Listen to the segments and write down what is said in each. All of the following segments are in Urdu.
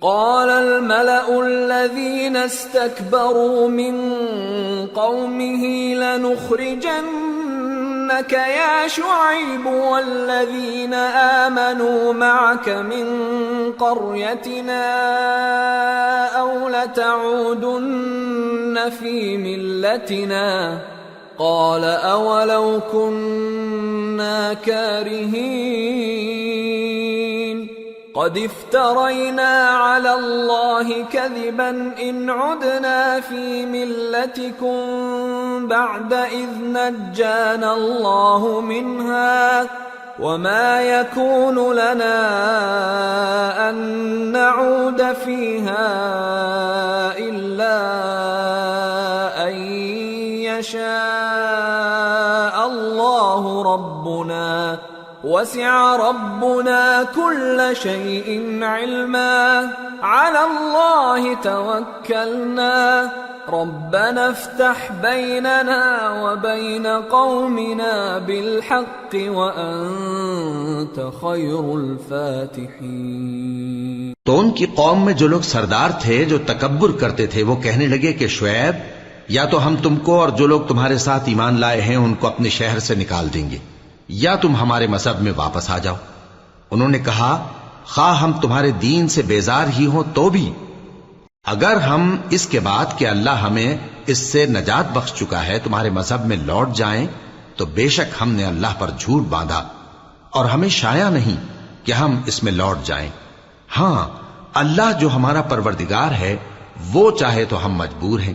قال الملأ الذين استكبروا من قومه لنخرجنك يا شعيب والذين آمنوا معك من قريتنا أو لتعودن في ملتنا قال أولو كنا كارهين قد افترينا على الله كذبا إن عدنا في ملتكم بعد إذ نجانا الله منها وما يكون لنا أن نعود فيها إلا أن يشاء الله ربنا وسع ربنا كل شيء علما على الله توكلنا ربنا افتح بيننا وبين قومنا بالحق وأنت خير الفاتحين۔ تو ان کی قوم میں جو لوگ سردار تھے جو تکبر کرتے تھے وہ کہنے لگے کہ شعیب یا تو ہم تم کو اور جو لوگ تمہارے ساتھ ایمان لائے ہیں ان کو اپنے شہر سے نکال دیں گے یا تم ہمارے مذہب میں واپس آ جاؤ۔ انہوں نے کہا خواہ ہم تمہارے دین سے بیزار ہی ہوں تو بھی اگر ہم اس کے بعد کہ اللہ ہمیں اس سے نجات بخش چکا ہے تمہارے مذہب میں لوٹ جائیں تو بے شک ہم نے اللہ پر جھوٹ باندھا اور ہمیں شایع نہیں کہ ہم اس میں لوٹ جائیں۔ ہاں اللہ جو ہمارا پروردگار ہے وہ چاہے تو ہم مجبور ہیں۔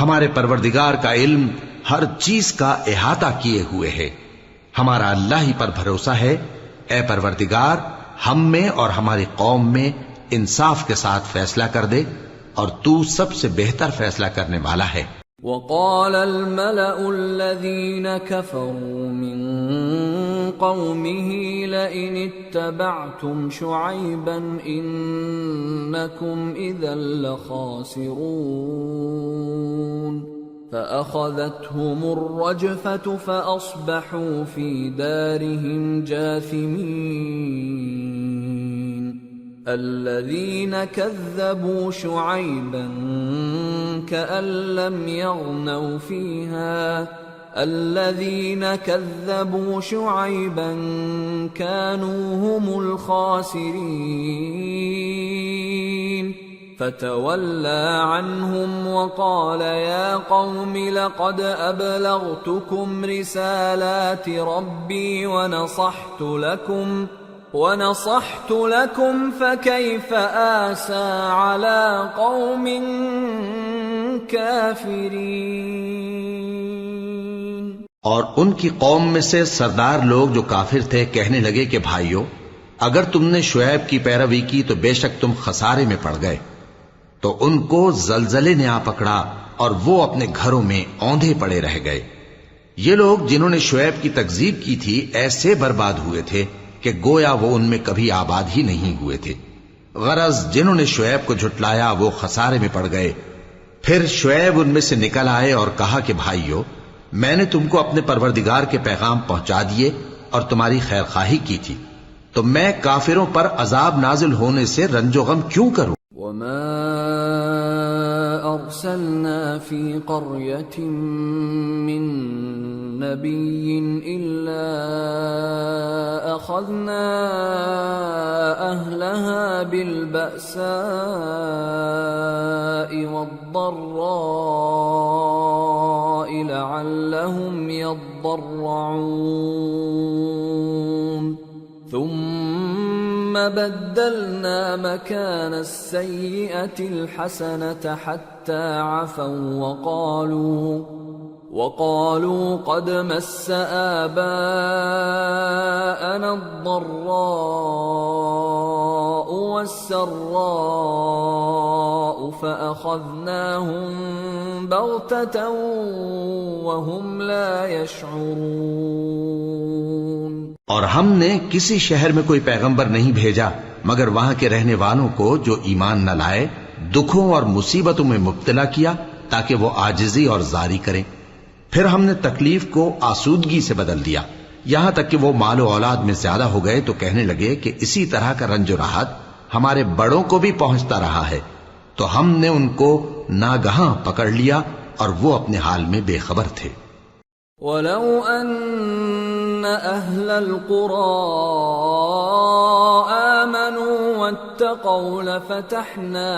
ہمارے پروردگار کا علم ہر چیز کا احاطہ کیے ہوئے ہے۔ ہمارا اللہ ہی پر بھروسہ ہے۔ اے پروردگار ہم میں اور ہماری قوم میں انصاف کے ساتھ فیصلہ کر دے اور تو سب سے بہتر فیصلہ کرنے والا ہے۔ وقال الملأ الذين كفروا من قومه لئن اتبعتم شعيبا إنكم إذا لخاسرون فأخذتهم الرجفة فأصبحوا في دارهم جاثمين الذين كذبوا شعيبا كأن لم يغنوا فيها الذين كذبوا شعيبا كانوا هم الخاسرين فتولى عنهم وقال يا قوم لقد أبلغتكم رسالات ربي ونصحت لكم فكيف آسى على قوم كافرين۔ اور ان کی قوم میں سے سردار لوگ جو کافر تھے کہنے لگے کہ بھائیو اگر تم نے شعیب کی پیروی کی تو بے شک تم خسارے میں پڑ گئے۔ تو ان کو زلزلے نے آ پکڑا اور وہ اپنے گھروں میں اوندھے پڑے رہ گئے۔ یہ لوگ جنہوں نے شعیب کی تکذیب کی تھی ایسے برباد ہوئے تھے کہ گویا وہ ان میں کبھی آباد ہی نہیں ہوئے تھے۔ غرض جنہوں نے شعیب کو جھٹلایا وہ خسارے میں پڑ گئے۔ پھر شعیب ان میں سے نکل آئے اور کہا کہ بھائیو میں نے تم کو اپنے پروردگار کے پیغام پہنچا دیے اور تمہاری خیر خواہی کی تھی، تو میں کافروں پر عذاب نازل ہونے سے رنج و غم کیوں کروں؟ وما أرسلنا في قرية من نبي إلا أخذنا أهلها بالبأساء والضراء لعلهم يضرعون ثم بدلنا مكان السيئة الحسنة حتى عفوا وقالوا قد مس آباءنا الضراء والسراء فأخذناهم بغتة وهم لا يشعرون۔ اور ہم نے کسی شہر میں کوئی پیغمبر نہیں بھیجا مگر وہاں کے رہنے والوں کو جو ایمان نہ لائے دکھوں اور مصیبتوں میں مبتلا کیا تاکہ وہ عاجزی اور زاری کریں۔ پھر ہم نے تکلیف کو آسودگی سے بدل دیا یہاں تک کہ وہ مال و اولاد میں زیادہ ہو گئے تو کہنے لگے کہ اسی طرح کا رنج و راحت ہمارے بڑوں کو بھی پہنچتا رہا ہے، تو ہم نے ان کو ناگہاں پکڑ لیا اور وہ اپنے حال میں بے خبر تھے۔ وَلَوْ أَنَّ أَهْلَ الْقُرَىٰ آمَنُوا وَاتَّقَوْا لَفَتَحْنَا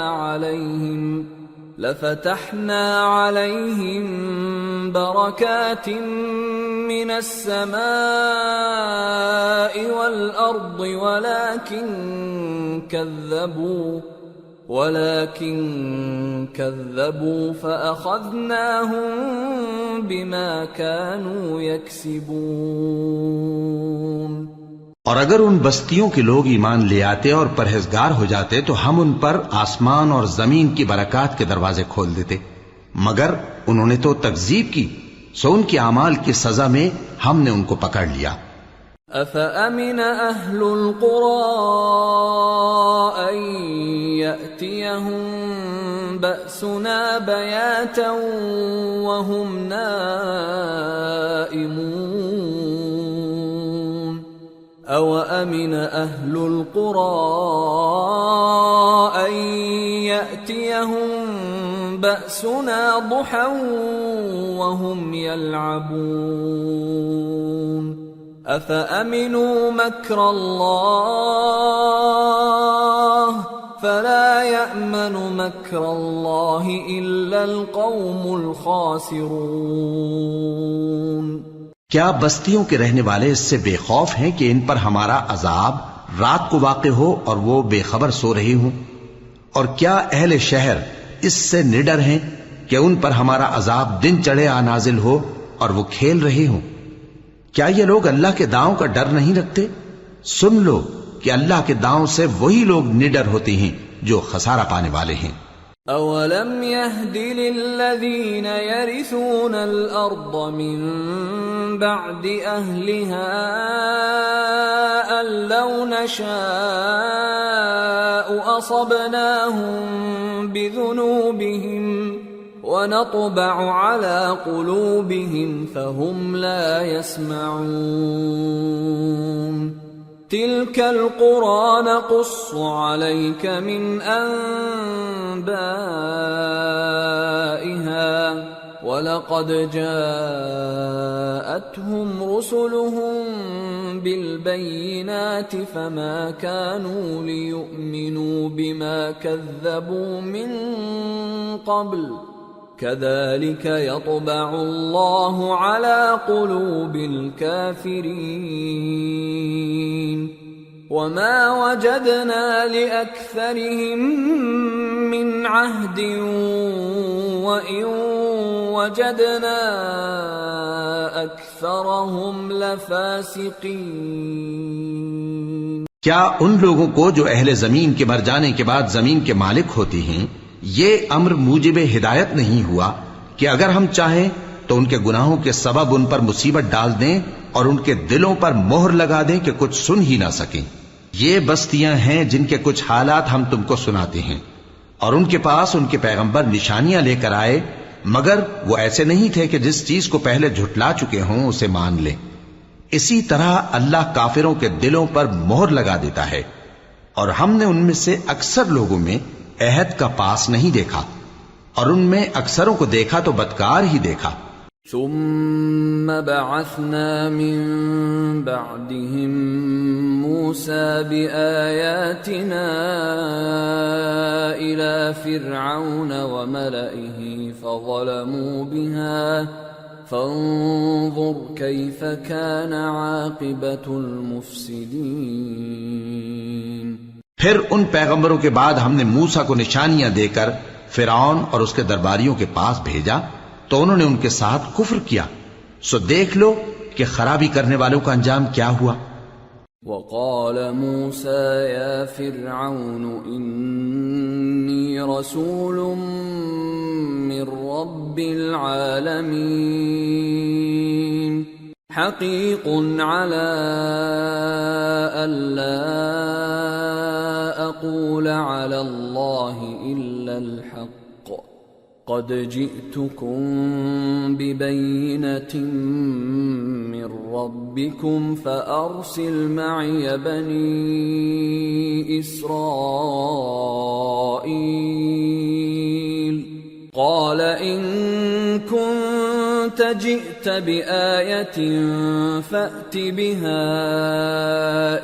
عَلَيْهِم بَرَكَاتٍ مِّنَ السَّمَاءِ وَالْأَرْضِ ولكن كذبوا فأخذناهم بما كانوا يكسبون۔ اور اگر ان بستیوں کے لوگ ایمان لے آتے اور پرہیزگار ہو جاتے تو ہم ان پر آسمان اور زمین کی برکات کے دروازے کھول دیتے، مگر انہوں نے تو تکذیب کی، سو ان کے اعمال کی سزا میں ہم نے ان کو پکڑ لیا۔ أَفَأَمِنَ أَهْلُ الْقُرَىٰ أَن يَأْتِيَهُم بَأْسُنَا بَيَاتًا وَهُمْ نَائِمُونَ أَوَأَمِنَ أَهْلُ الْقُرَىٰ أَن يَأْتِيَهُم بَأْسُنَا ضُحًى وَهُمْ يَلْعَبُونَ أَفَأَمِنُوا مَكْرَ اللَّهِ فَلَا يَأْمَنُ مَكْرَ اللَّهِ إِلَّا الْقَوْمُ الْخَاسِرُونَ۔ کیا بستیوں کے رہنے والے اس سے بے خوف ہیں کہ ان پر ہمارا عذاب رات کو واقع ہو اور وہ بے خبر سو رہے ہوں؟ اور کیا اہل شہر اس سے نڈر ہیں کہ ان پر ہمارا عذاب دن چڑھے آ نازل ہو اور وہ کھیل رہے ہوں؟ کیا یہ لوگ اللہ کے داؤں کا ڈر نہیں رکھتے؟ سن لو کہ اللہ کے داؤں سے وہی لوگ نڈر ہوتے ہیں جو خسارہ پانے والے ہیں۔ أَوَلَمْ يَهْدِ لِلَّذِينَ يَرِثُونَ الْأَرْضَ مِن بَعْدِ أَهْلِهَا أَن لَّوْ نَشَاءُ أَصَبْنَاهُم بِذُنُوبِهِمْ وَنَطْبَعُ عَلَى قُلُوبِهِمْ فَهُمْ لَا يَسْمَعُونَ تِلْكَ الْقُرَىٰ نَقُصُّ عَلَيْكَ مِنْ أَنبَائِهَا وَلَقَدْ جَاءَتْهُمْ رُسُلُهُم بِالْبَيِّنَاتِ فَمَا كَانُوا لِيُؤْمِنُوا بِمَا كَذَّبُوا مِن قَبْلُ كَذَلِكَ يَطْبَعُ اللَّهُ عَلَى قُلُوبِ الْكَافِرِينَ وَمَا وَجَدْنَا لِأَكْثَرِهِم مِّنْ عَهْدٍ وَإِن وَجَدْنَا أَكْثَرَهُمْ لَفَاسِقِينَ۔ کیا ان لوگوں کو جو اہل زمین کے مر جانے کے بعد زمین کے مالک ہوتی ہیں یہ امر موجب ہدایت نہیں ہوا کہ اگر ہم چاہیں تو ان کے گناہوں کے سبب ان پر مصیبت ڈال دیں اور ان کے دلوں پر مہر لگا دیں کہ کچھ سن ہی نہ سکیں؟ یہ بستیاں ہیں جن کے کچھ حالات ہم تم کو سناتے ہیں، اور ان کے پاس ان کے پیغمبر نشانیاں لے کر آئے، مگر وہ ایسے نہیں تھے کہ جس چیز کو پہلے جھٹلا چکے ہوں اسے مان لیں۔ اسی طرح اللہ کافروں کے دلوں پر مہر لگا دیتا ہے، اور ہم نے ان میں سے اکثر لوگوں میں عہد کا پاس نہیں دیکھا، اور ان میں اکثروں کو دیکھا تو بدکار ہی دیکھا۔ ثم بعثنا من بعدهم موسى بآياتنا إلى فرعون وملئه فظلموا بها فانظر كيف كان عاقبة المفسدين۔ پھر ان پیغمبروں کے بعد ہم نے موسیٰ کو نشانیاں دے کر فرعون اور اس کے درباریوں کے پاس بھیجا تو انہوں نے ان کے ساتھ کفر کیا، سو دیکھ لو کہ خرابی کرنے والوں کا انجام کیا ہوا۔ وقال موسى يا فرعون إني رسول من رب العالمين حقيق على ألا أقول على الله إلا الحق قد جئتكم ببينة من ربكم فأرسل معي بني إسرائيل قال إن كنت جئت بآية فأت بها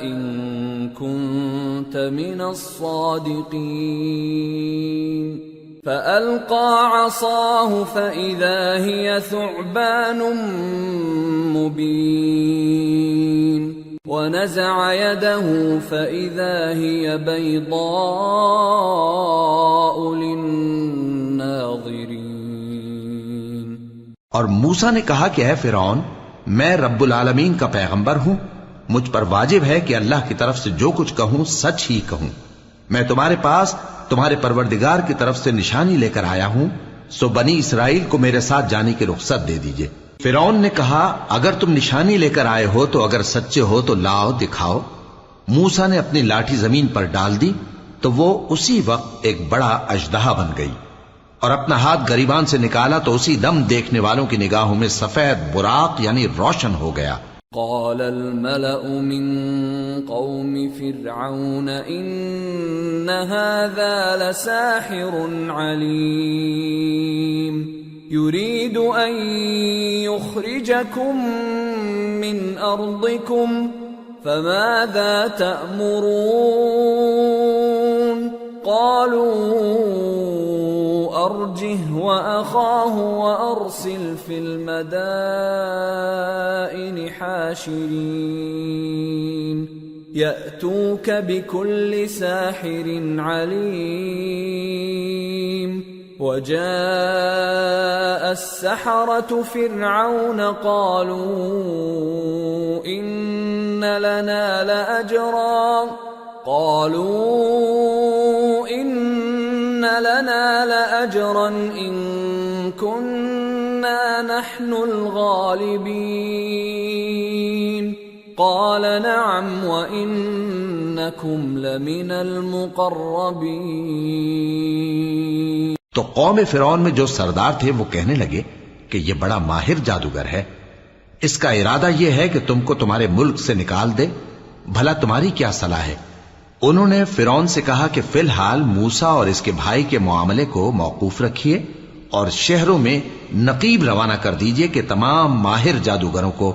إن كنت من الصادقين فألقى عصاه فإذا هي ثعبان مبين ونزع يده فإذا هي بيضاء للناظرين. اور موسیٰ نے کہا کہ اے فرعون، میں رب العالمین کا پیغمبر ہوں، مجھ پر واجب ہے کہ اللہ کی طرف سے جو کچھ کہوں سچ ہی کہوں. میں تمہارے پاس تمہارے پروردگار کی طرف سے نشانی لے کر آیا ہوں، سو بنی اسرائیل کو میرے ساتھ جانے کی رخصت دے دیجئے. فرعون نے کہا اگر تم نشانی لے کر آئے ہو تو اگر سچے ہو تو لاؤ دکھاؤ. موسیٰ نے اپنی لاٹھی زمین پر ڈال دی تو وہ اسی وقت ایک بڑا اژدہا بن گئی، اور اپنا ہاتھ گریبان سے نکالا تو اسی دم دیکھنے والوں کی نگاہوں میں سفید براق یعنی روشن ہو گیا. قال الملأ من قوم فرعون إن هذا لساحر عليم يريد أن يخرجكم من أرضكم فماذا تأمرون قالوا أرجه وأخاه وأرسل في المدائن حاشرين يأتوك بكل ساحر عليم. وجاء السحرة فرعون قالوا إن لنا لأجرا إن كنا نحن الغالبين قال نعم وإنكم لمن المقربين. تو قوم فرعون میں جو سردار تھے وہ کہنے لگے کہ یہ بڑا ماہر جادوگر ہے، اس کا ارادہ یہ ہے کہ تم کو تمہارے ملک سے نکال دے، بھلا تمہاری کیا صلاح ہے؟ انہوں نے فرعون سے کہا کہ فی الحال موسیٰ اور اس کے بھائی کے معاملے کو موقوف رکھیے اور شہروں میں نقیب روانہ کر دیجئے کہ تمام ماہر جادوگروں کو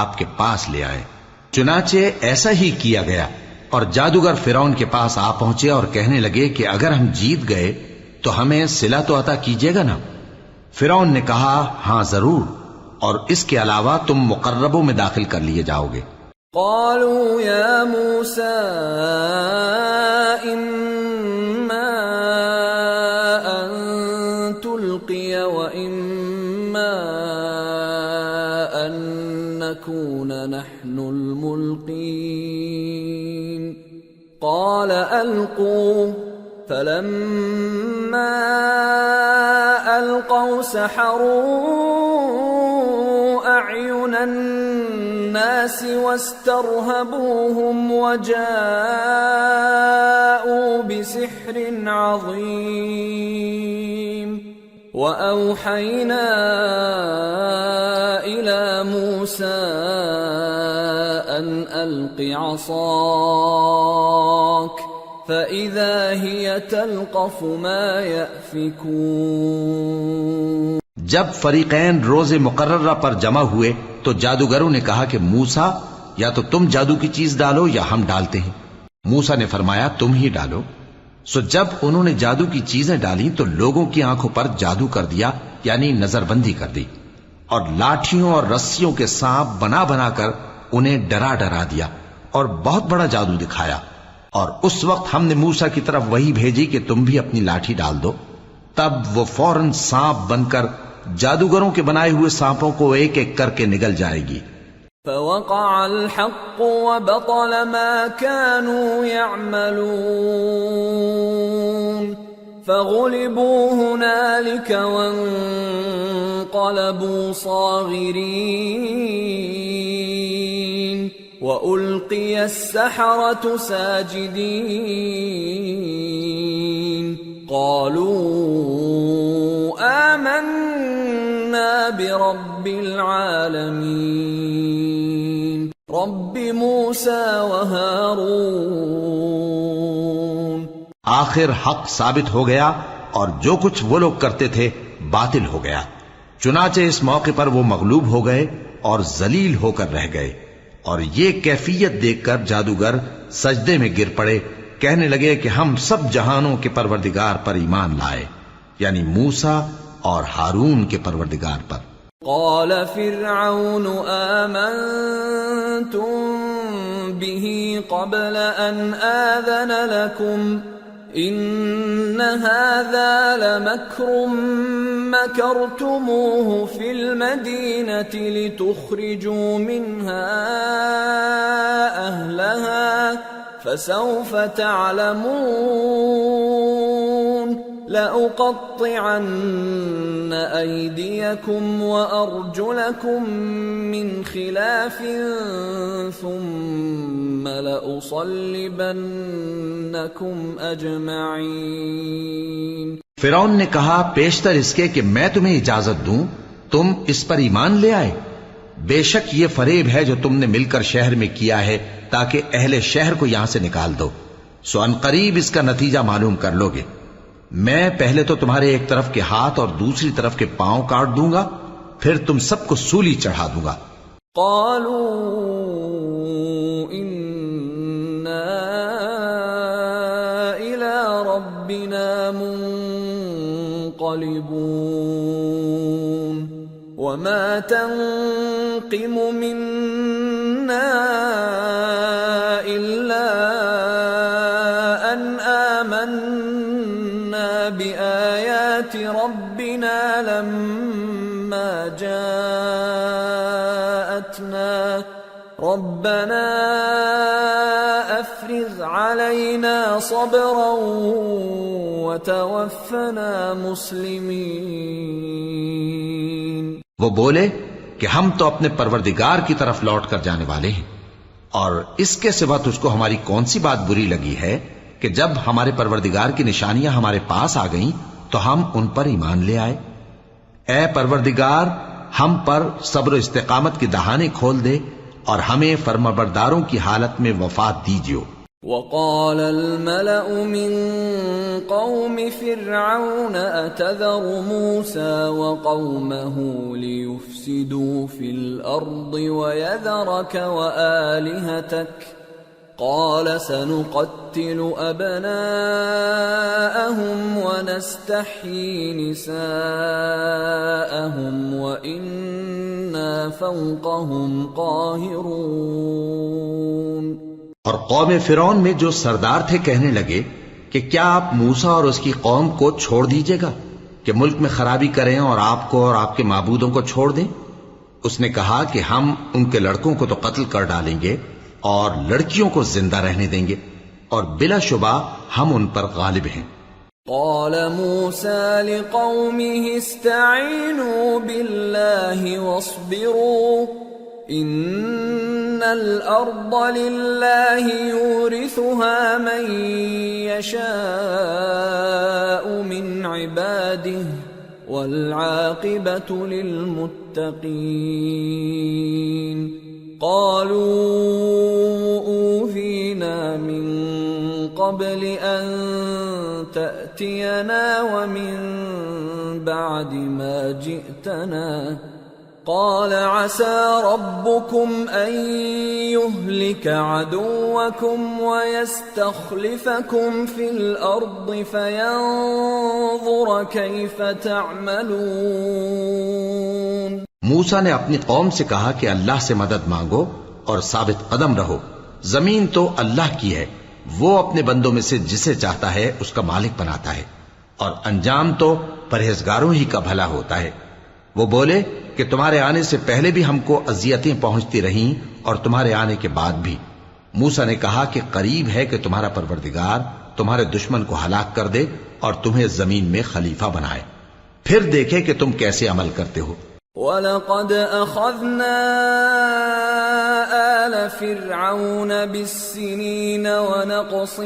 آپ کے پاس لے آئے. چنانچہ ایسا ہی کیا گیا، اور جادوگر فرعون کے پاس آ پہنچے اور کہنے لگے کہ اگر ہم جیت گئے تو ہمیں صلہ تو عطا کیجیے گا نا؟ فرعون نے کہا ہاں ضرور، اور اس کے علاوہ تم مقربوں میں داخل کر لیے جاؤ گے. قالوا يا موسى إما أن تلقي وإما أن نكون نحن الملقين قال ألقوا فلما ألقوا سحروا أعين الناس واسترهبوهم وجاءوا بسحر عظيم. وأوحينا إلى موسى أن ألق عصاك فإذا هي تلقف ما يأفكون. جب فریقین روز مقررہ پر جمع ہوئے تو جادوگروں نے کہا کہ موسیٰ یا تو تم جادو کی چیز ڈالو یا ہم ڈالتے ہیں. موسیٰ نے فرمایا تم ہی ڈالو. سو جب انہوں نے جادو کی چیزیں ڈالی تو لوگوں کی آنکھوں پر جادو کر دیا یعنی نظر بندی کر دی، اور لاٹھیوں اور رسیوں کے سانپ بنا بنا کر انہیں ڈرا ڈرا دیا اور بہت بڑا جادو دکھایا. اور اس وقت ہم نے موسیٰ کی طرف وہی بھیجی کہ تم بھی اپنی لاٹھی ڈال دو. تب وہ فوراً سانپ بن کر جادوگروں کے بنائے ہوئے سانپوں کو ایک ایک کر کے نگل جائے گی. فوقع الحق وبطل ما كانوا يعملون فغلبوا هنالك وانقلبوا صاغرين وألقي السحرة ساجدين قالوا رب العالمين رب موسى وهارون. آخر حق ثابت ہو گیا اور جو کچھ وہ لوگ کرتے تھے باطل ہو گیا. چنانچہ اس موقع پر وہ مغلوب ہو گئے اور ذلیل ہو کر رہ گئے، اور یہ کیفیت دیکھ کر جادوگر سجدے میں گر پڑے، کہنے لگے کہ ہم سب جہانوں کے پروردگار پر ایمان لائے، یعنی موسیٰ اور ہارون کے پروردگار پر. قال فرعون آمنتم به قبل ان آذن لكم ان هذا لمكر مكرتموه في المدينة لتخرجوا منها أهلها فسوف تعلمون لأقطعن أيديكم وأرجلكم من خلاف ثم لأصلبنكم أجمعين. فرعون نے کہا پیشتر اس کے کہ میں تمہیں اجازت دوں تم اس پر ایمان لے آئے. بے شک یہ فریب ہے جو تم نے مل کر شہر میں کیا ہے تاکہ اہل شہر کو یہاں سے نکال دو، سو ان قریب اس کا نتیجہ معلوم کر لو گے. میں پہلے تو تمہارے ایک طرف کے ہاتھ اور دوسری طرف کے پاؤں کاٹ دوں گا، پھر تم سب کو سولی چڑھا دوں گا. قالوا انا الى ربنا منقلبون وما تنقم منا الا ان آمنا بآيات ربنا لما جاءتنا ربنا افرغ علينا صبرا وتوفنا مسلمين. وہ بولے کہ ہم تو اپنے پروردگار کی طرف لوٹ کر جانے والے ہیں، اور اس کے سوا تجھ کو ہماری کون سی بات بری لگی ہے کہ جب ہمارے پروردگار کی نشانیاں ہمارے پاس آ گئیں تو ہم ان پر ایمان لے آئے. اے پروردگار ہم پر صبر و استقامت کی دہانے کھول دے اور ہمیں فرمانبرداروں کی حالت میں وفات دیجیو. وقال الملأ من قوم فرعون أتذر موسى وقومه ليفسدوا في الأرض ويذرك وآلهتك قال سنقتل أبناءهم ونستحيي نساءهم وإنا فوقهم قاهرون. اور قوم فرعون میں جو سردار تھے کہنے لگے کہ کیا آپ موسیٰ اور اس کی قوم کو چھوڑ دیجیے گا کہ ملک میں خرابی کریں اور آپ کو اور آپ کے معبودوں کو چھوڑ دیں؟ اس نے کہا کہ ہم ان کے لڑکوں کو تو قتل کر ڈالیں گے اور لڑکیوں کو زندہ رہنے دیں گے، اور بلا شبہ ہم ان پر غالب ہیں. قال موسى لقومه استعينوا بالله واصبروا ان الارض لله يورثها من يشاء من عباده والعاقبة للمتقين. قالوا أوذينا من قبل أن تأتينا ومن بعد ما جئتنا قال عسى ربكم أن يهلك عدوكم ويستخلفكم في الأرض فينظر كيف تعملون. موسیٰ نے اپنی قوم سے کہا کہ اللہ سے مدد مانگو اور ثابت قدم رہو. زمین تو اللہ کی ہے، وہ اپنے بندوں میں سے جسے چاہتا ہے اس کا مالک بناتا ہے، اور انجام تو پرہیزگاروں ہی کا بھلا ہوتا ہے. وہ بولے کہ تمہارے آنے سے پہلے بھی ہم کو اذیتیں پہنچتی رہیں اور تمہارے آنے کے بعد بھی. موسیٰ نے کہا کہ قریب ہے کہ تمہارا پروردگار تمہارے دشمن کو ہلاک کر دے اور تمہیں زمین میں خلیفہ بنائے، پھر دیکھے کہ تم کیسے عمل کرتے ہو. وَلَقَدْ أَخَذْنَا آلَ فِرْعَوْنَ بِالسِّنِينَ وَنَقْصٍ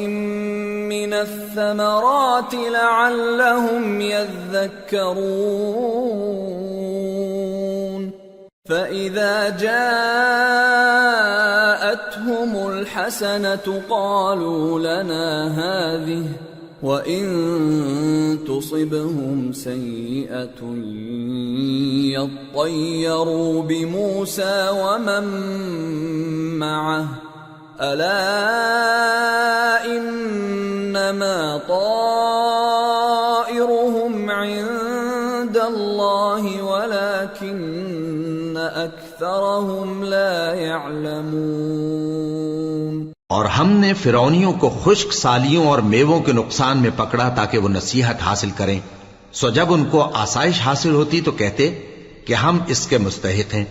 مِّنَ الثَّمَرَاتِ لَعَلَّهُمْ يَذَّكَّرُونَ. فَإِذَا جَاءَتْهُمُ الْحَسَنَةُ قَالُوا لَنَا هَذِهِ وَإِن تُصِبْهُمْ سَيِّئَةٌ يَطَّيَّرُوا بِمُوسَى وَمَن مَّعَهُ أَلَا إِنَّمَا طَائِرُهُمْ عِندَ اللَّهِ وَلَكِنَّ أَكْثَرَهُمْ لَا يَعْلَمُونَ۔ اور ہم نے فرعونیوں کو خشک سالیوں اور میووں کے نقصان میں پکڑا تاکہ وہ نصیحت حاصل کریں، سو جب ان کو آسائش حاصل ہوتی تو کہتے کہ ہم اس کے مستحق ہیں،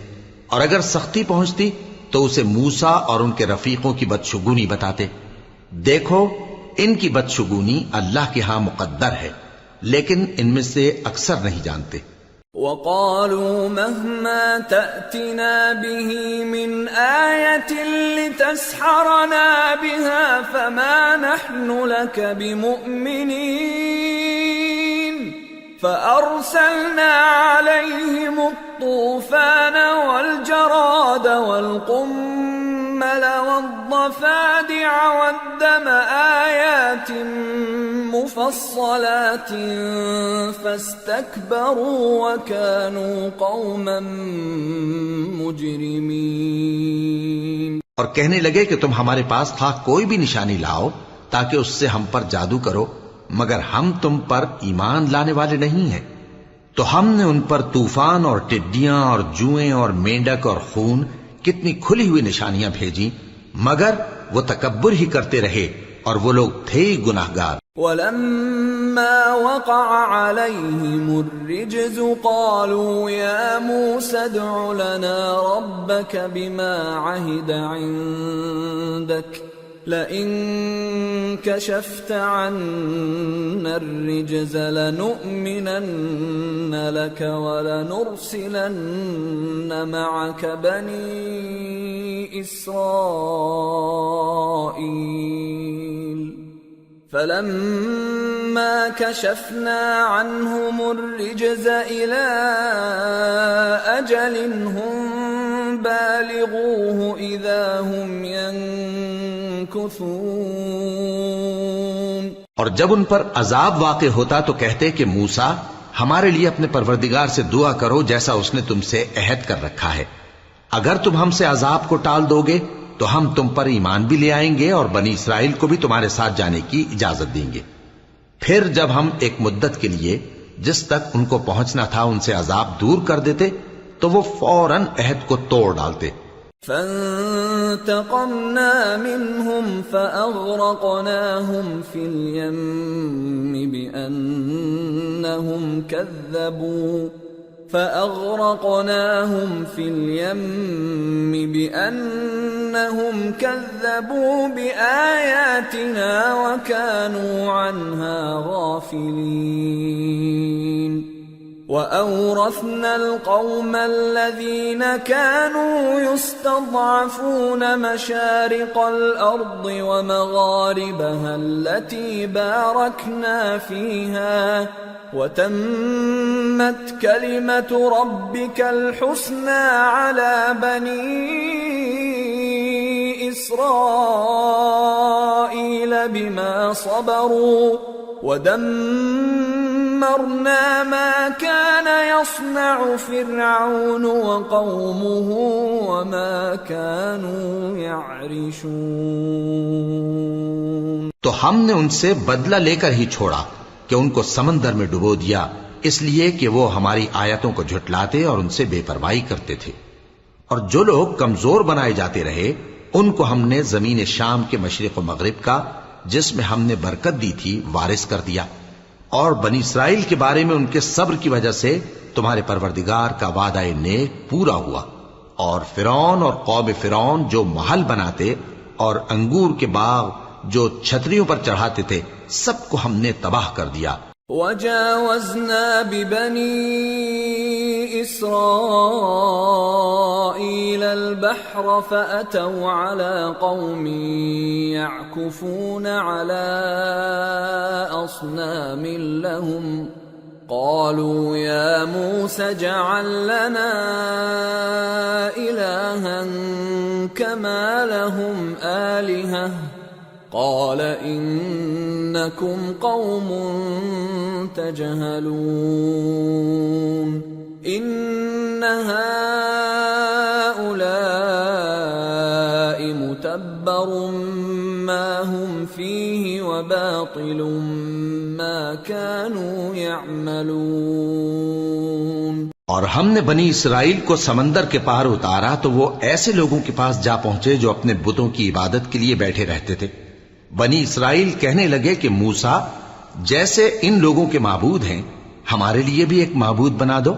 اور اگر سختی پہنچتی تو اسے موسیٰ اور ان کے رفیقوں کی بدشگونی بتاتے۔ دیکھو ان کی بدشگونی اللہ کے ہاں مقدر ہے، لیکن ان میں سے اکثر نہیں جانتے۔ وَقَالُوا مَهْمَا تَأْتِنَا بِهِ مِنْ آيَةٍ لِتَسْحَرَنَا بِهَا فَمَا نَحْنُ لَكَ بِمُؤْمِنِينَ فَأَرْسَلْنَا عَلَيْهِمُ الطُّوفَانَ وَالْجَرَادَ وَالْقُمَّلَ وَالضَّفَادِعَ وَالدَّمَ آيَاتٍ مُفَصَّلَاتٍ فَاسْتَكْبَرُوا وَكَانُوا قَوْمًا مُجْرِمِينَ۔ اور کہنے لگے کہ تم ہمارے پاس خواہ کوئی بھی نشانی لاؤ تاکہ اس سے ہم پر جادو کرو، مگر ہم تم پر ایمان لانے والے نہیں ہیں۔ تو ہم نے ان پر طوفان اور ٹڈیاں اور جوئیں اور مینڈک اور خون کتنی کھلی ہوئی نشانیاں بھیجی، مگر وہ تکبر ہی کرتے رہے اور وہ لوگ تھے گناہگار۔ وَلَمَّا وَقَعَ عَلَيْهِمُ الرِّجْزُ قَالُوا يَا مُوسَى ادْعُ لَنَا رَبَّكَ بِمَا عَهِدَ عِندَكَ لَئِن كَشَفْتَ عَنَّا الرِّجْزَ لَنُؤْمِنَنَّ لَكَ وَلَنُرْسِلَنَّ مَعَكَ بَنِي إِسْرَائِيلَ فَلَمَّا كَشَفْنَا عَنْهُمُ الرِّجْزَ إِلَى أَجَلٍ هُمْ بَالِغُوهُ إِذَا هُمْ يَنكُثُونَ۔ اور جب ان پر عذاب واقع ہوتا تو کہتے کہ موسیٰ ہمارے لیے اپنے پروردگار سے دعا کرو جیسا اس نے تم سے عہد کر رکھا ہے، اگر تم ہم سے عذاب کو ٹال دو گے تو ہم تم پر ایمان بھی لے آئیں گے اور بنی اسرائیل کو بھی تمہارے ساتھ جانے کی اجازت دیں گے۔ پھر جب ہم ایک مدت کے لیے جس تک ان کو پہنچنا تھا ان سے عذاب دور کر دیتے تو وہ فوراً عہد کو توڑ ڈالتے۔ فَانْتَقَمْنَا مِنْهُمْ فَأَغْرَقْنَاهُمْ فِي الْيَمِّ بِأَنَّهُمْ كَذَّبُوا بِآيَاتِنَا وَكَانُوا عَنْهَا غَافِلِينَ۔ وَأَوْرَثْنَا الْقَوْمَ الَّذِينَ كَانُوا يُسْتَضْعَفُونَ مَشَارِقَ الْأَرْضِ وَمَغَارِبَهَا الَّتِي بَارَكْنَا فِيهَا وَتَمَّتْ كَلِمَةُ رَبِّكَ الْحُسْنَى عَلَى بَنِي إِسْرَائِيلَ بِمَا صَبَرُوا وَدَمَّرْنَا مَا كَانَ يَصْنَعُ فِرْعَوْنُ وَقَوْمُهُ وَمَا كَانُوا يَعْرِشُونَ۔ تو ہم نے ان سے بدلہ لے کر ہی چھوڑا کہ ان کو سمندر میں ڈبو دیا، اس لیے کہ وہ ہماری آیتوں کو جھٹلاتے اور ان سے بے پرواہی کرتے تھے۔ اور جو لوگ کمزور بنائے جاتے رہے ان کو ہم نے زمین شام کے مشرق و مغرب کا جس میں ہم نے برکت دی تھی وارث کر دیا، اور بنی اسرائیل کے بارے میں ان کے صبر کی وجہ سے تمہارے پروردگار کا وعدہ نیک پورا ہوا۔ اور فرعون اور قوم فرعون جو محل بناتے اور انگور کے باغ جو چھتریوں پر چڑھاتے تھے سب کو ہم نے تباہ کر دیا۔ وَجَاوَزْنَا بِبَنِي إِسْرَائِيلَ الْبَحْرَ فَأَتَوْا عَلَى قَوْمٍ يَعْكُفُونَ عَلَى أَصْنَامٍ لَهُمْ قالوا يا موسى اجعل لنا إلها كما لهم آلهة قال إنكم قوم تجهلون إن هؤلاء متبر ما هم فيه وباطل ما كانوا يعملون۔ اور ہم نے بنی اسرائیل کو سمندر کے پار اتارا تو وہ ایسے لوگوں کے پاس جا پہنچے جو اپنے بتوں کی عبادت کے لیے بیٹھے رہتے تھے۔ بنی اسرائیل کہنے لگے کہ موسیٰ جیسے ان لوگوں کے معبود ہیں ہمارے لیے بھی ایک معبود بنا دو۔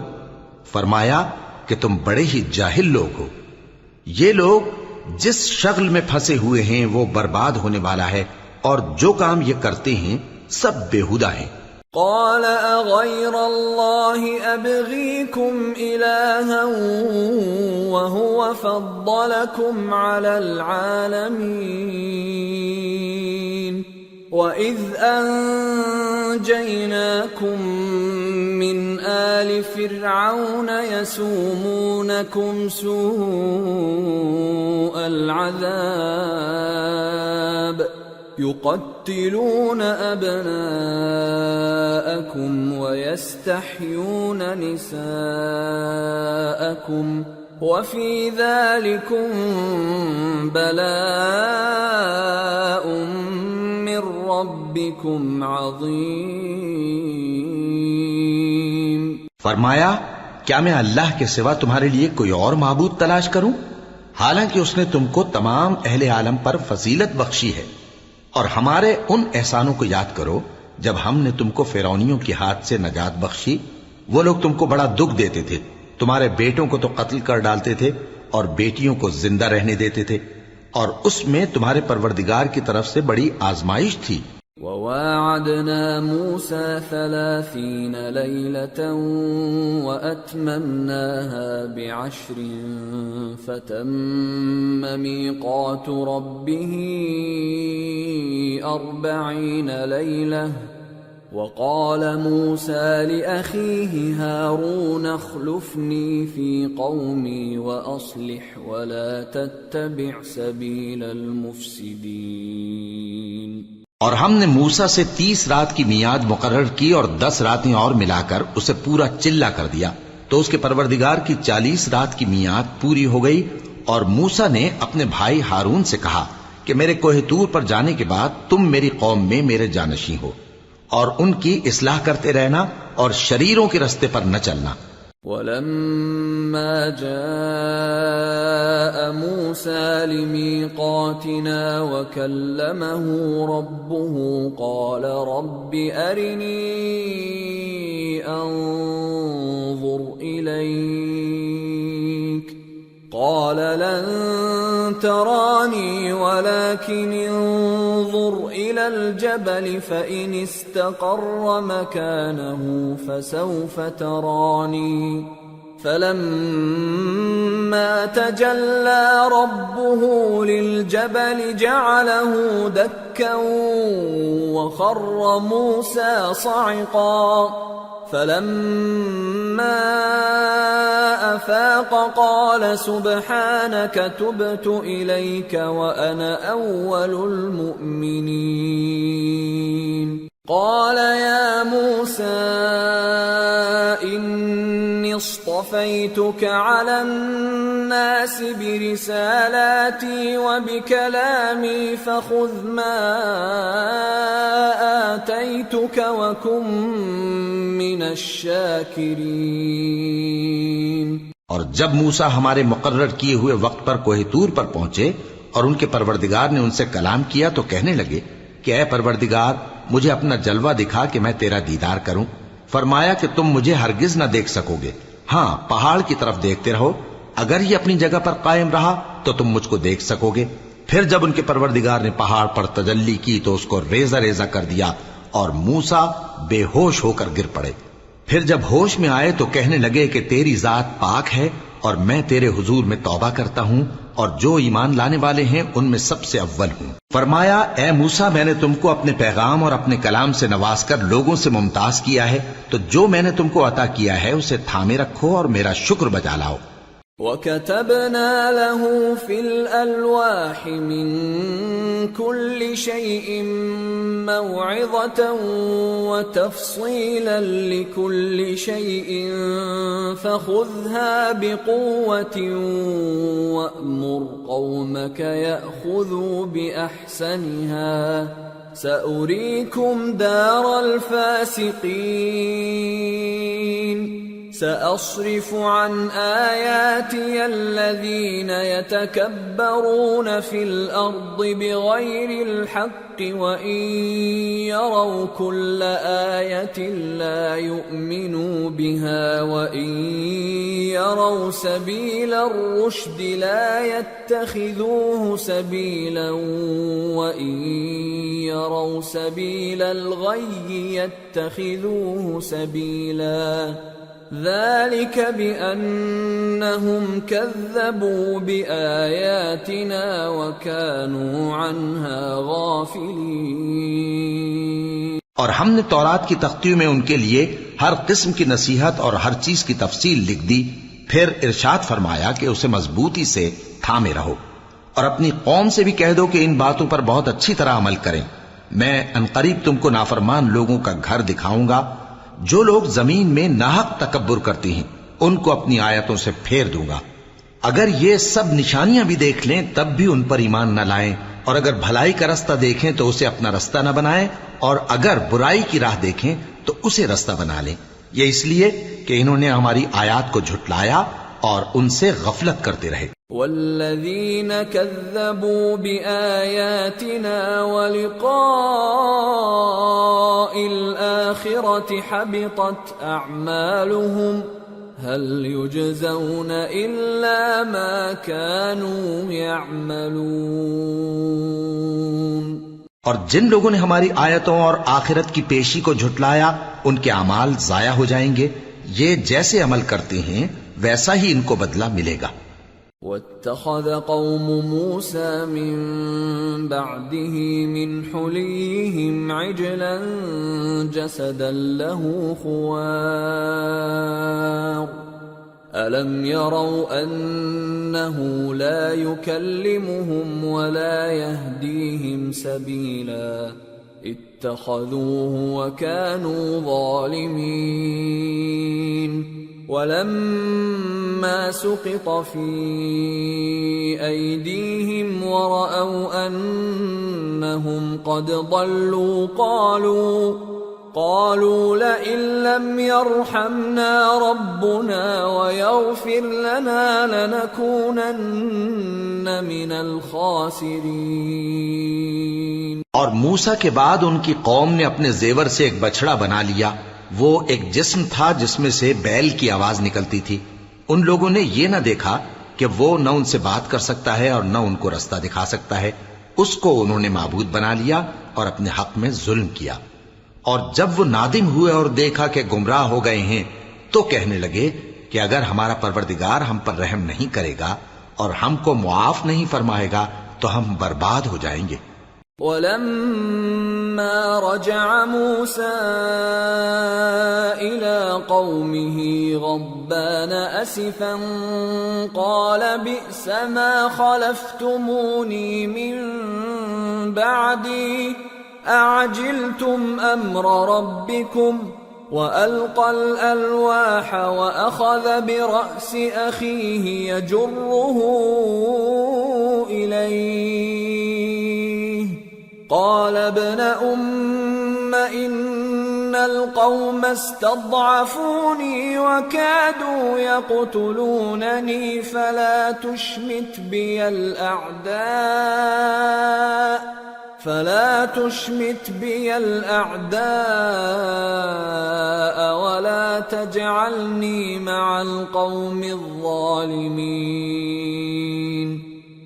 فرمایا کہ تم بڑے ہی جاہل لوگ ہو، یہ لوگ جس شغل میں پھنسے ہوئے ہیں وہ برباد ہونے والا ہے، اور جو کام یہ کرتے ہیں سب بےہودہ ہیں۔ قال اغير الله ابغيكم الها وهو فضلكم على العالمين واذ انجيناكم من آل فرعون يسومونكم سوء العذاب يقتلون أبناءكم ويستحيون نساءكم وفي ذلكم بلاء من ربكم عظيم۔ فرمایا کیا میں اللہ کے سوا تمہارے لیے کوئی اور معبود تلاش کروں، حالانکہ اس نے تم کو تمام اہل عالم پر فضیلت بخشی ہے۔ اور ہمارے ان احسانوں کو یاد کرو جب ہم نے تم کو فرعونیوں کے ہاتھ سے نجات بخشی۔ وہ لوگ تم کو بڑا دکھ دیتے تھے، تمہارے بیٹوں کو تو قتل کر ڈالتے تھے اور بیٹیوں کو زندہ رہنے دیتے تھے، اور اس میں تمہارے پروردگار کی طرف سے بڑی آزمائش تھی۔ وواعدنا موسى 30 ليلة وأتممناها ب10 فتم ميقات ربه 40 ليلة وقال موسى لأخيه هارون اخلفني في قومي وأصلح ولا تتبع سبيل المفسدين۔ اور ہم نے موسیٰ سے 30 رات کی میعاد مقرر کی اور 10 راتیں اور ملا کر اسے پورا چلہ کر دیا، تو اس کے پروردگار کی 40 رات کی میعاد پوری ہو گئی۔ اور موسیٰ نے اپنے بھائی ہارون سے کہا کہ میرے کوہ طور پر جانے کے بعد تم میری قوم میں میرے جانشین ہو، اور ان کی اصلاح کرتے رہنا اور شریروں کے رستے پر نہ چلنا۔ وَلَمَّا جَاءَ مُوسَى لِمِيقَاتِنَا وَكَلَّمَهُ رَبُّهُ قَالَ رَبِّ أَرِنِي أَنظُرْ إِلَيْكَ قَالَ لَن تَرَانِي وَلَكِنِ انظُرْ إِلَى الْجَبَلِ فَإِنِ اسْتَقَرَّ مَكَانَهُ فَسَوْفَ تَرَانِي فَلَمَّا تَجَلَّى رَبُّهُ لِلْجَبَلِ جَعَلَهُ دَكًّا وَخَرَّ مُوسَى صَعِقًا فَلَمَّا أَفَاقَ قَالَ سُبْحَانَكَ تُبْتُ إِلَيْكَ وَأَنَا أَوَّلُ الْمُؤْمِنِينَ۔ قَالَ يَا مُوسَى إِنِّي اصْطَفَيْتُكَ عَلَى النَّاسِ بِرِسَالَاتِي وَبِكَلَامِي فَخُذْ مَا آتَيْتُكَ وَكُن مِّنَ الشَّاكِرِينَ۔ اور جب موسیٰ ہمارے مقرر کیے ہوئے وقت پر کوہ طور پر پہنچے اور ان کے پروردگار نے ان سے کلام کیا تو کہنے لگے کہ اے پروردگار مجھے اپنا جلوہ دکھا کہ میں تیرا دیدار کروں۔ فرمایا کہ تم مجھے ہرگز نہ دیکھ سکو گے، ہاں پہاڑ کی طرف دیکھتے رہو، اگر یہ اپنی جگہ پر قائم رہا تو تم مجھ کو دیکھ سکو گے۔ پھر جب ان کے پروردگار نے پہاڑ پر تجلی کی تو اس کو ریزہ ریزہ کر دیا اور موسیٰ بے ہوش ہو کر گر پڑے۔ پھر جب ہوش میں آئے تو کہنے لگے کہ تیری ذات پاک ہے اور میں تیرے حضور میں توبہ کرتا ہوں اور جو ایمان لانے والے ہیں ان میں سب سے اول ہوں۔ فرمایا اے موسیٰ، میں نے تم کو اپنے پیغام اور اپنے کلام سے نواز کر لوگوں سے ممتاز کیا ہے، تو جو میں نے تم کو عطا کیا ہے اسے تھامے رکھو اور میرا شکر بجا لاؤ۔ وَكَتَبْنَا لَهُ فِي الْأَلْوَاحِ مِنْ كُلِّ شَيْءٍ مَوْعِظَةً وَتَفْصِيلًا لِكُلِّ شَيْءٍ فَخُذْهَا بِقُوَّةٍ وَأْمُرْ قَوْمَكَ يَأْخُذُوا بِأَحْسَنِهَا سَأُرِيكُمْ دَارَ الْفَاسِقِينَ۔ سأصرف عن آياتي الذين يتكبرون في الأرض بغير الحق وإن يروا كل آية لا يؤمنوا بها وإن يروا سبيل الرشد لا يتخذوه سبيلا وإن يروا سبيل الغي يتخذوه سبيلا ذلك بأنهم كذبوا بآياتنا وكانوا عنها غافلين۔ اور ہم نے تورات کی تختیوں میں ان کے لیے ہر قسم کی نصیحت اور ہر چیز کی تفصیل لکھ دی، پھر ارشاد فرمایا کہ اسے مضبوطی سے تھامے رہو اور اپنی قوم سے بھی کہہ دو کہ ان باتوں پر بہت اچھی طرح عمل کریں۔ میں عنقریب تم کو نافرمان لوگوں کا گھر دکھاؤں گا۔ جو لوگ زمین میں ناحق تکبر کرتی ہیں ان کو اپنی آیتوں سے پھیر دوں گا۔ اگر یہ سب نشانیاں بھی دیکھ لیں تب بھی ان پر ایمان نہ لائیں، اور اگر بھلائی کا رستہ دیکھیں تو اسے اپنا رستہ نہ بنائیں، اور اگر برائی کی راہ دیکھیں تو اسے رستہ بنا لیں۔ یہ اس لیے کہ انہوں نے ہماری آیات کو جھٹلایا اور ان سے غفلت کرتے رہے۔ والذین کذبوا بآیاتنا ولقاء الآخرة حبطت اعمالهم هل يجزون الا ما كانوا يعملون۔ اور جن لوگوں نے ہماری آیتوں اور آخرت کی پیشی کو جھٹلایا ان کے اعمال ضائع ہو جائیں گے، یہ جیسے عمل کرتے ہیں ویسا ہی ان کو بدلہ ملے گا۔ وَاتَّخَذَ قَوْمُ مُوسَى مِن بَعْدِهِ مِنْ حُلِيِّهِمْ عِجْلًا جَسَدًا لَهُ خُوَارٌ أَلَمْ يَرَوْا أَنَّهُ لَا يُكَلِّمُهُمْ وَلَا يَهْدِيهِمْ سَبِيلًا اتَّخَذُوهُ وَكَانُوا ظَالِمِينَ۔ وَلَمَّا سُقِطَ فِي أَيْدِيهِمْ وَرَأَوْا أَنَّهُمْ قَدْ ضَلُّوا قَالُوا لَئِن لَّمْ يَرْحَمْنَا رَبُّنَا وَيَغْفِرْ لَنَا لَنَكُونَنَّ مِنَ الْخَاسِرِينَ۔ اور موسیٰ کے بعد ان کی قوم نے اپنے زیور سے ایک بچڑا بنا لیا، وہ ایک جسم تھا جس میں سے بیل کی آواز نکلتی تھی۔ ان لوگوں نے یہ نہ دیکھا کہ وہ نہ ان سے بات کر سکتا ہے اور نہ ان کو رستہ دکھا سکتا ہے، اس کو انہوں نے معبود بنا لیا اور اپنے حق میں ظلم کیا۔ اور جب وہ نادم ہوئے اور دیکھا کہ گمراہ ہو گئے ہیں تو کہنے لگے کہ اگر ہمارا پروردگار ہم پر رحم نہیں کرے گا اور ہم کو معاف نہیں فرمائے گا تو ہم برباد ہو جائیں گے۔ وَلَمَّا رَجَعَ مُوسَىٰ إِلَىٰ قَوْمِهِ غَضْبَانَ أَسِفًا قَالَ بِئْسَ مَا خَلَفْتُمُونِي مِن بَعْدِي أَعَجِلْتُمْ أَمْرَ رَبِّكُمْ وَأَلْقَى الْأَلْوَاحَ وَأَخَذَ بِرَأْسِ أَخِيهِ يَجُرُّهُ إِلَيْهِ قال ابن أم إن القوم استضعفوني وكادوا يقتلونني فلا تشمت بي الأعداء ولا تجعلني مع القوم الظالمين۔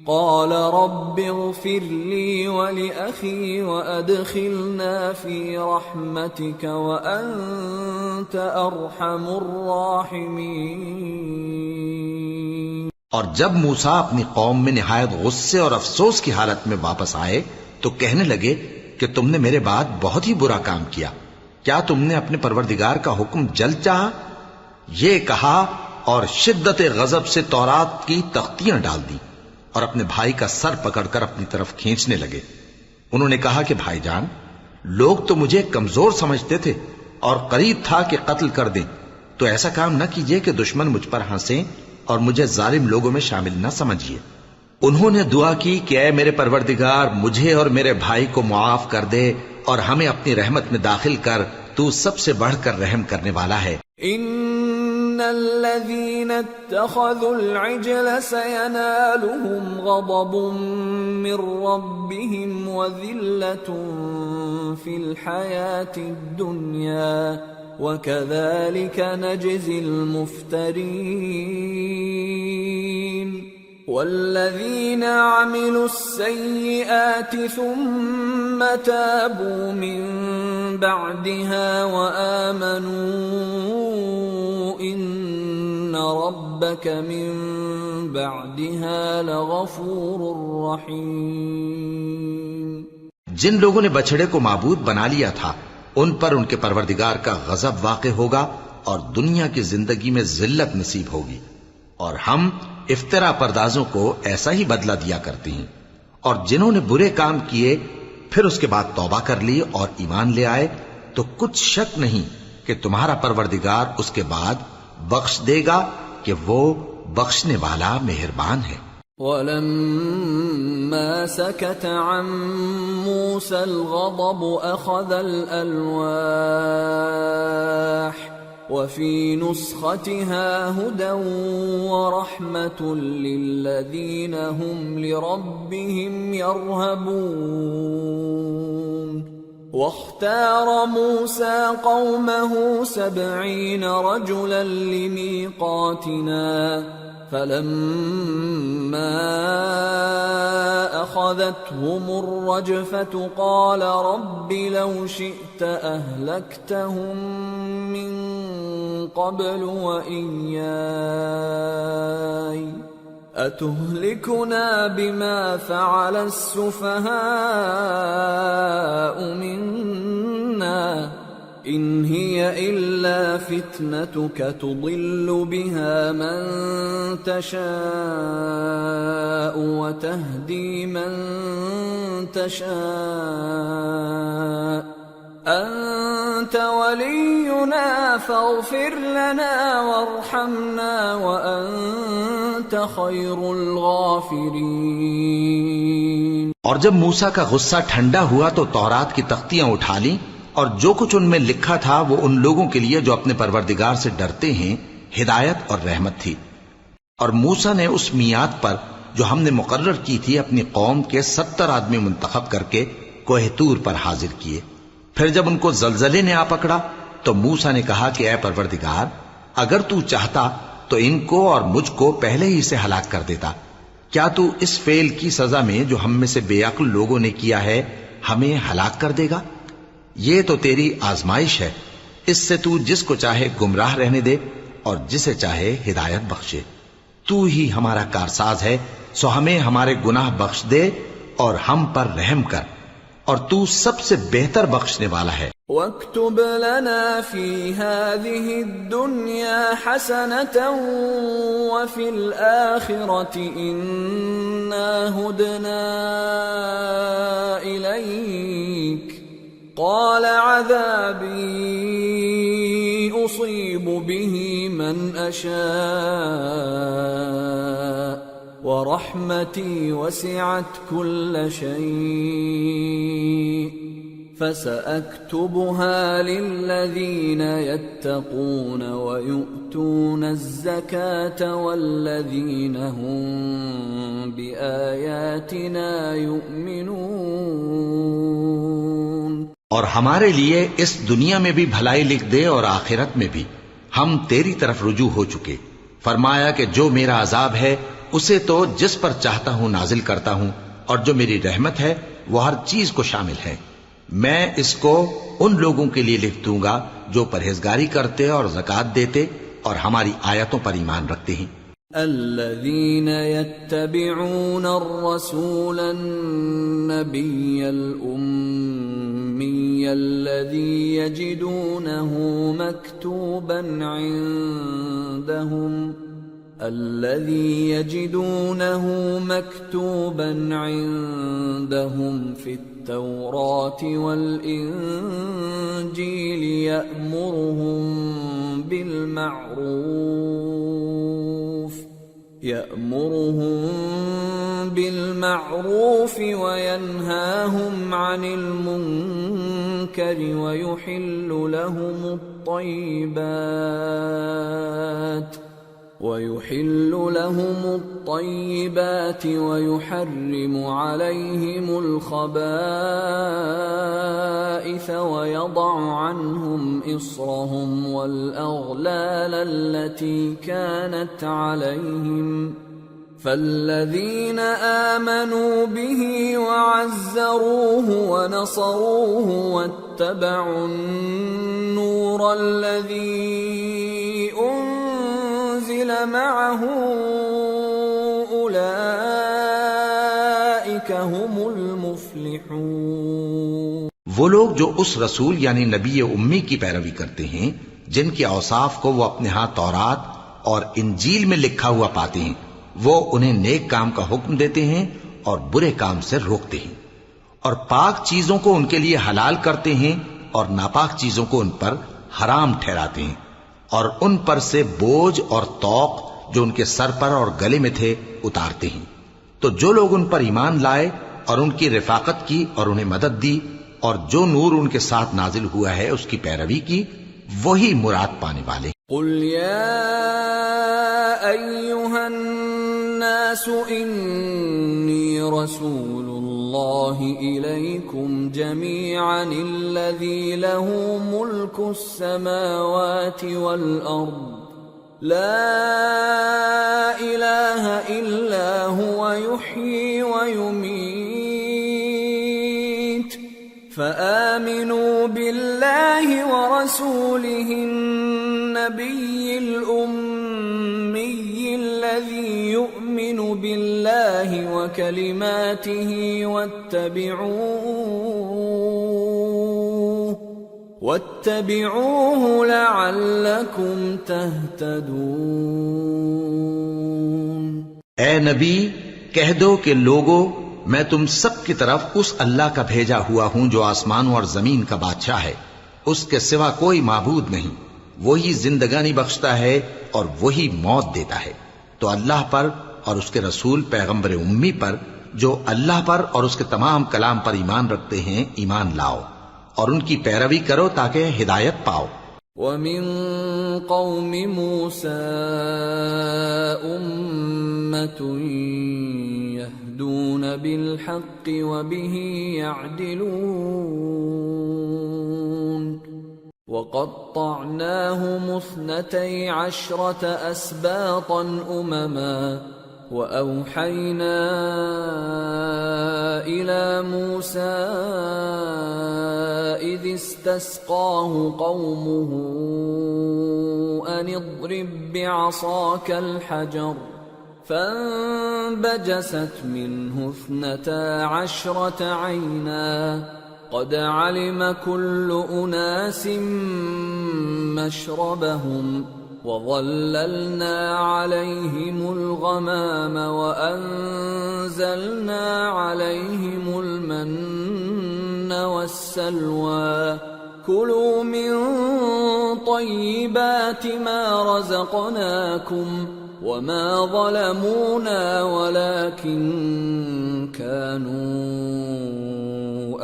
قال رب اغفر لي ولأخي وأدخلنا في رحمتك وأنت أرحم الراحمين۔ اور جب موسیٰ اپنی قوم میں نہایت غصے اور افسوس کی حالت میں واپس آئے تو کہنے لگے کہ تم نے میرے بعد بہت ہی برا کام کیا، کیا تم نے اپنے پروردگار کا حکم جلد چاہا؟ یہ کہا اور شدت غضب سے تورات کی تختیاں ڈال دی اور اپنے بھائی کا سر پکڑ کر اپنی طرف کھینچنے لگے۔ انہوں نے کہا کہ بھائی جان، لوگ تو مجھے کمزور سمجھتے تھے اور قریب تھا کہ قتل کر دیں، تو ایسا کام نہ کیجیے کہ دشمن مجھ پر ہنسیں اور مجھے ظالم لوگوں میں شامل نہ سمجھیے۔ انہوں نے دعا کی کہ اے میرے پروردگار، مجھے اور میرے بھائی کو معاف کر دے اور ہمیں اپنی رحمت میں داخل کر، تو سب سے بڑھ کر رحم کرنے والا ہے۔ ان الذين اتخذوا العجل سينالهم غضب من ربهم وذلة في الحياة الدنيا وكذلك نجزي المفترين۔ والذين عملوا السيئات ثم تابوا من بعدها وآمنوا إن ربك من بعدها لغفور رحيم۔ جن لوگوں نے بچڑے کو معبود بنا لیا تھا ان پر ان کے پروردگار کا غضب واقع ہوگا اور دنیا کی زندگی میں ذلت نصیب ہوگی، اور ہم افترا پردازوں کو ایسا ہی بدلہ دیا کرتے ہیں۔ اور جنہوں نے برے کام کیے پھر اس کے بعد توبہ کر لی اور ایمان لے آئے تو کچھ شک نہیں کہ تمہارا پروردگار اس کے بعد بخش دے گا کہ وہ بخشنے والا مہربان ہے۔ وَلَمَّا سَكَتَ عَن مُوسَى الْغَضَبُ أَخَذَ الْأَلْوَاحَ وفي نسختها هدى ورحمة للذين هم لربهم يرهبون۔ واختار موسى قومه 70 رجلا لميقاتنا فلما أخذتهم الرجفة قال رب لو شئت أهلكتهم من قبل وإياي أتهلكنا بما فعل السفهاء منا إن هي إلا فتنتك تضل بها من تشاء وتهدي من تشاء أنت ولينا فاغفر لنا وارحمنا وأنت خير الغافرين۔ اور جب موسیٰ کا غصہ ٹھنڈا ہوا تو تورات کی تختیاں اٹھا لیں اور جو کچھ ان میں لکھا تھا وہ ان لوگوں کے لیے جو اپنے پروردگار سے ڈرتے ہیں ہدایت اور رحمت تھی۔ اور موسیٰ نے اس میعاد پر جو ہم نے مقرر کی تھی اپنی قوم کے 70 آدمی منتخب کر کے کوہ طور پر حاضر کیے۔ پھر جب ان کو زلزلے نے آ پکڑا تو موسیٰ نے کہا کہ اے پروردگار، اگر تو چاہتا تو ان کو اور مجھ کو پہلے ہی سے ہلاک کر دیتا۔ کیا تو اس فعل کی سزا میں جو ہم میں سے بے عقل لوگوں نے کیا ہے ہمیں ہلاک کر دے گا؟ یہ تو تیری آزمائش ہے، اس سے تو جس کو چاہے گمراہ رہنے دے اور جسے چاہے ہدایت بخشے۔ تو ہی ہمارا کارساز ہے، سو ہمیں ہمارے گناہ بخش دے اور ہم پر رحم کر، اور تو سب سے بہتر بخشنے والا ہے۔ وَاكْتُبْ لَنَا فِي هَذِهِ الدُّنْيَا حَسَنَةً وَفِي الْآخِرَةِ إِنَّا هُدْنَا إِلَيْكَ قَالَ عَذَابِي أُصِيبُ بِهِ مَنْ أَشَاءُ وَرَحْمَتِي وَسِعَتْ كُلَّ شَيْءٍ فَسَأَكْتُبُهَا لِلَّذِينَ يَتَّقُونَ وَيُؤْتُونَ الزَّكَاةَ وَالَّذِينَ هُمْ بِآيَاتِنَا يُؤْمِنُونَ۔ اور ہمارے لیے اس دنیا میں بھی بھلائی لکھ دے اور آخرت میں بھی، ہم تیری طرف رجوع ہو چکے۔ فرمایا کہ جو میرا عذاب ہے اسے تو جس پر چاہتا ہوں نازل کرتا ہوں، اور جو میری رحمت ہے وہ ہر چیز کو شامل ہے۔ میں اس کو ان لوگوں کے لیے لکھ دوں گا جو پرہیزگاری کرتے اور زکوٰۃ دیتے اور ہماری آیتوں پر ایمان رکھتے ہیں۔ الذين يتبعون الرسول النبي الأمي الذي يجدونه مكتوبا عندهم في التوراة والإنجيل يأمرهم بالمعروف وينهاهم عن المنكر ويحل لهم الطيبات ويحرم عليهم الخبائث ويضع عنهم إصرهم والأغلال التي كانت عليهم فالذين آمنوا به وعزروه ونصروه واتبعوا النور الذي أنزل معه أولئك هم المفلحون۔ وہ لوگ جو اس رسول یعنی نبی امی کی پیروی کرتے ہیں جن کے اوصاف کو وہ اپنے ہاں تورات اور انجیل میں لکھا ہوا پاتے ہیں، وہ انہیں نیک کام کا حکم دیتے ہیں اور برے کام سے روکتے ہیں، اور پاک چیزوں کو ان کے لیے حلال کرتے ہیں اور ناپاک چیزوں کو ان پر حرام ٹھہراتے ہیں، اور ان پر سے بوجھ اور طوق جو ان کے سر پر اور گلے میں تھے اتارتے ہیں۔ تو جو لوگ ان پر ایمان لائے اور ان کی رفاقت کی اور انہیں مدد دی اور جو نور ان کے ساتھ نازل ہوا ہے اس کی پیروی کی، وہی مراد پانے والے۔ قل یا ایھا الناس انی رسول اللہ الیکم جمیعا الذی له ملک السماوات والارض لا الہ الا هو یحیی ویمیت فآمنوا بالله ورسوله النبي الأمي الذي يؤمن بالله وكلماته واتبعوه لعلكم تهتدون۔ اے نبی کہہ دو کہ لوگو، میں تم سب کی طرف اس اللہ کا بھیجا ہوا ہوں جو آسمانوں اور زمین کا بادشاہ ہے، اس کے سوا کوئی معبود نہیں، وہی زندگانی بخشتا ہے اور وہی موت دیتا ہے۔ تو اللہ پر اور اس کے رسول پیغمبر امی پر جو اللہ پر اور اس کے تمام کلام پر ایمان رکھتے ہیں ایمان لاؤ اور ان کی پیروی کرو تاکہ ہدایت پاؤ۔ وَمِن قَوْمِ مُوسَىٰ أُمَّةٌ يَهْدُونَ بِالْحَقِّ وَبِهِ يَعْدِلُونَ وَقَطَّعْنَاهُمُ 12 أَسْبَاطًا أُمَمًا وَأَوْحَيْنَا إِلَى مُوسَىٰ إِذِ اسْتَسْقَاهُ قَوْمُهُ أَنِ اضْرِب بِّعَصَاكَ الْحَجَرَ فَانبَجَسَتْ مِنْهُ 12 عَيْنًا قَدْ عَلِمَ كُلُّ أُنَاسٍ مَّشْرَبَهُمْ وَظَلَّلْنَا عَلَيْهِمُ الْغَمَامَ وَأَنزَلْنَا عَلَيْهِمُ الْمَنَّ وَالسَّلْوَىٰ كُلُوا مِن طَيِّبَاتِ مَا رَزَقْنَاكُمْ وَمَا ظَلَمُونَا وَلَٰكِن كَانُوا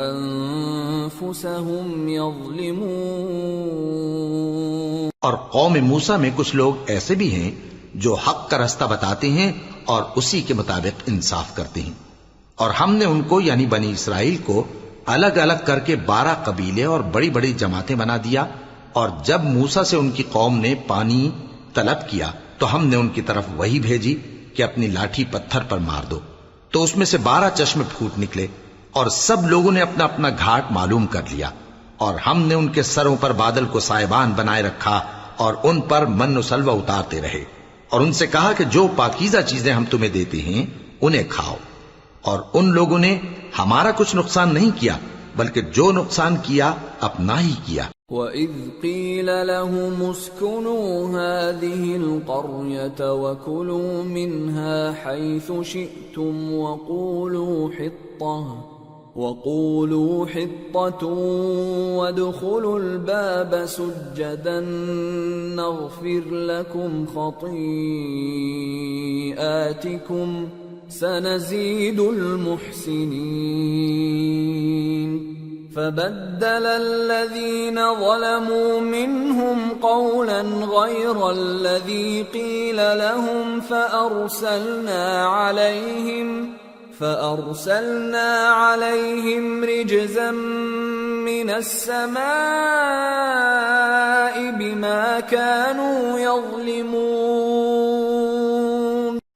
أَنفُسَهُمْ يَظْلِمُونَ۔ اور قوم موسیٰ میں کچھ لوگ ایسے بھی ہیں جو حق کا رستہ بتاتے ہیں اور اسی کے مطابق انصاف کرتے ہیں، اور ہم نے ان کو یعنی بنی اسرائیل کو الگ الگ کر کے 12 قبیلے اور بڑی بڑی جماعتیں بنا دیا، اور جب موسیٰ سے ان کی قوم نے پانی طلب کیا تو ہم نے ان کی طرف وحی بھیجی کہ اپنی لاٹھی پتھر پر مار دو، تو اس میں سے 12 چشمے پھوٹ نکلے، اور سب لوگوں نے اپنا اپنا گھاٹ معلوم کر لیا، اور ہم نے ان کے سروں پر بادل کو سائبان بنائے رکھا اور ان پر من و سلوہ اتارتے رہے، اور ان سے کہا کہ جو پاکیزہ چیزیں ہم تمہیں دیتے ہیں انہیں کھاؤ۔ اور ان لوگوں نے ہمارا کچھ نقصان نہیں کیا، بلکہ جو نقصان کیا اپنا ہی کیا۔ وَإِذْ قِيلَ لَهُمُ اسْكُنُوا هَٰذِهِ الْقَرْيَةَ وَكُلُوا مِنْهَا حَيْثُ شِئْتُمْ وَقُولُوا حِطَّةٌ وَادْخُلُوا الْبَابَ سُجَّدًا نَغْفِرْ لَكُمْ خَطِيئَاتِكُمْ سَنَزِيدُ الْمُحْسِنِينَ فَبَدَّلَ الَّذِينَ ظَلَمُوا مِنْهُمْ قَوْلًا غَيْرَ الَّذِي قِيلَ لَهُمْ فَأَرْسَلْنَا عَلَيْهِمْ رِجْزًا مِّنَ السَّمَاءِ بِمَا كَانُوا يَظْلِمُونَ۔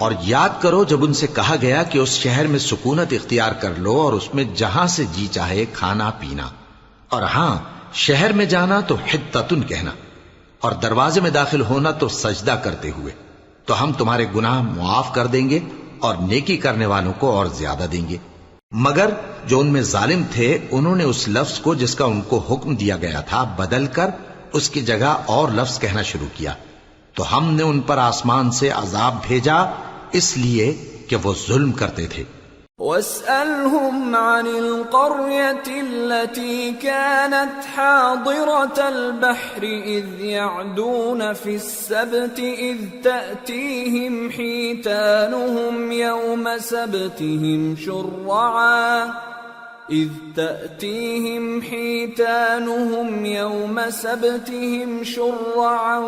اور یاد کرو جب ان سے کہا گیا کہ اس شہر میں سکونت اختیار کر لو اور اس میں جہاں سے جی چاہے کھانا پینا، اور ہاں شہر میں جانا تو حطتن کہنا، اور دروازے میں داخل ہونا تو سجدہ کرتے ہوئے، تو ہم تمہارے گناہ معاف کر دیں گے اور نیکی کرنے والوں کو اور زیادہ دیں گے۔ مگر جو ان میں ظالم تھے انہوں نے اس لفظ کو جس کا ان کو حکم دیا گیا تھا بدل کر اس کی جگہ اور لفظ کہنا شروع کیا، تو ہم نے ان پر آسمان سے عذاب بھیجا اس لیے کہ وہ ظلم کرتے تھے۔ وَاسْأَلْهُمْ عَنِ الْقَرْيَةِ الَّتِي كَانَتْ حَاضِرَةَ الْبَحْرِ إِذْ يَعْدُونَ فِي السَّبْتِ إِذْ تَأْتِيهِمْ حِيتَانُهُمْ يَوْمَ سَبْتِهِمْ شُرَّعًا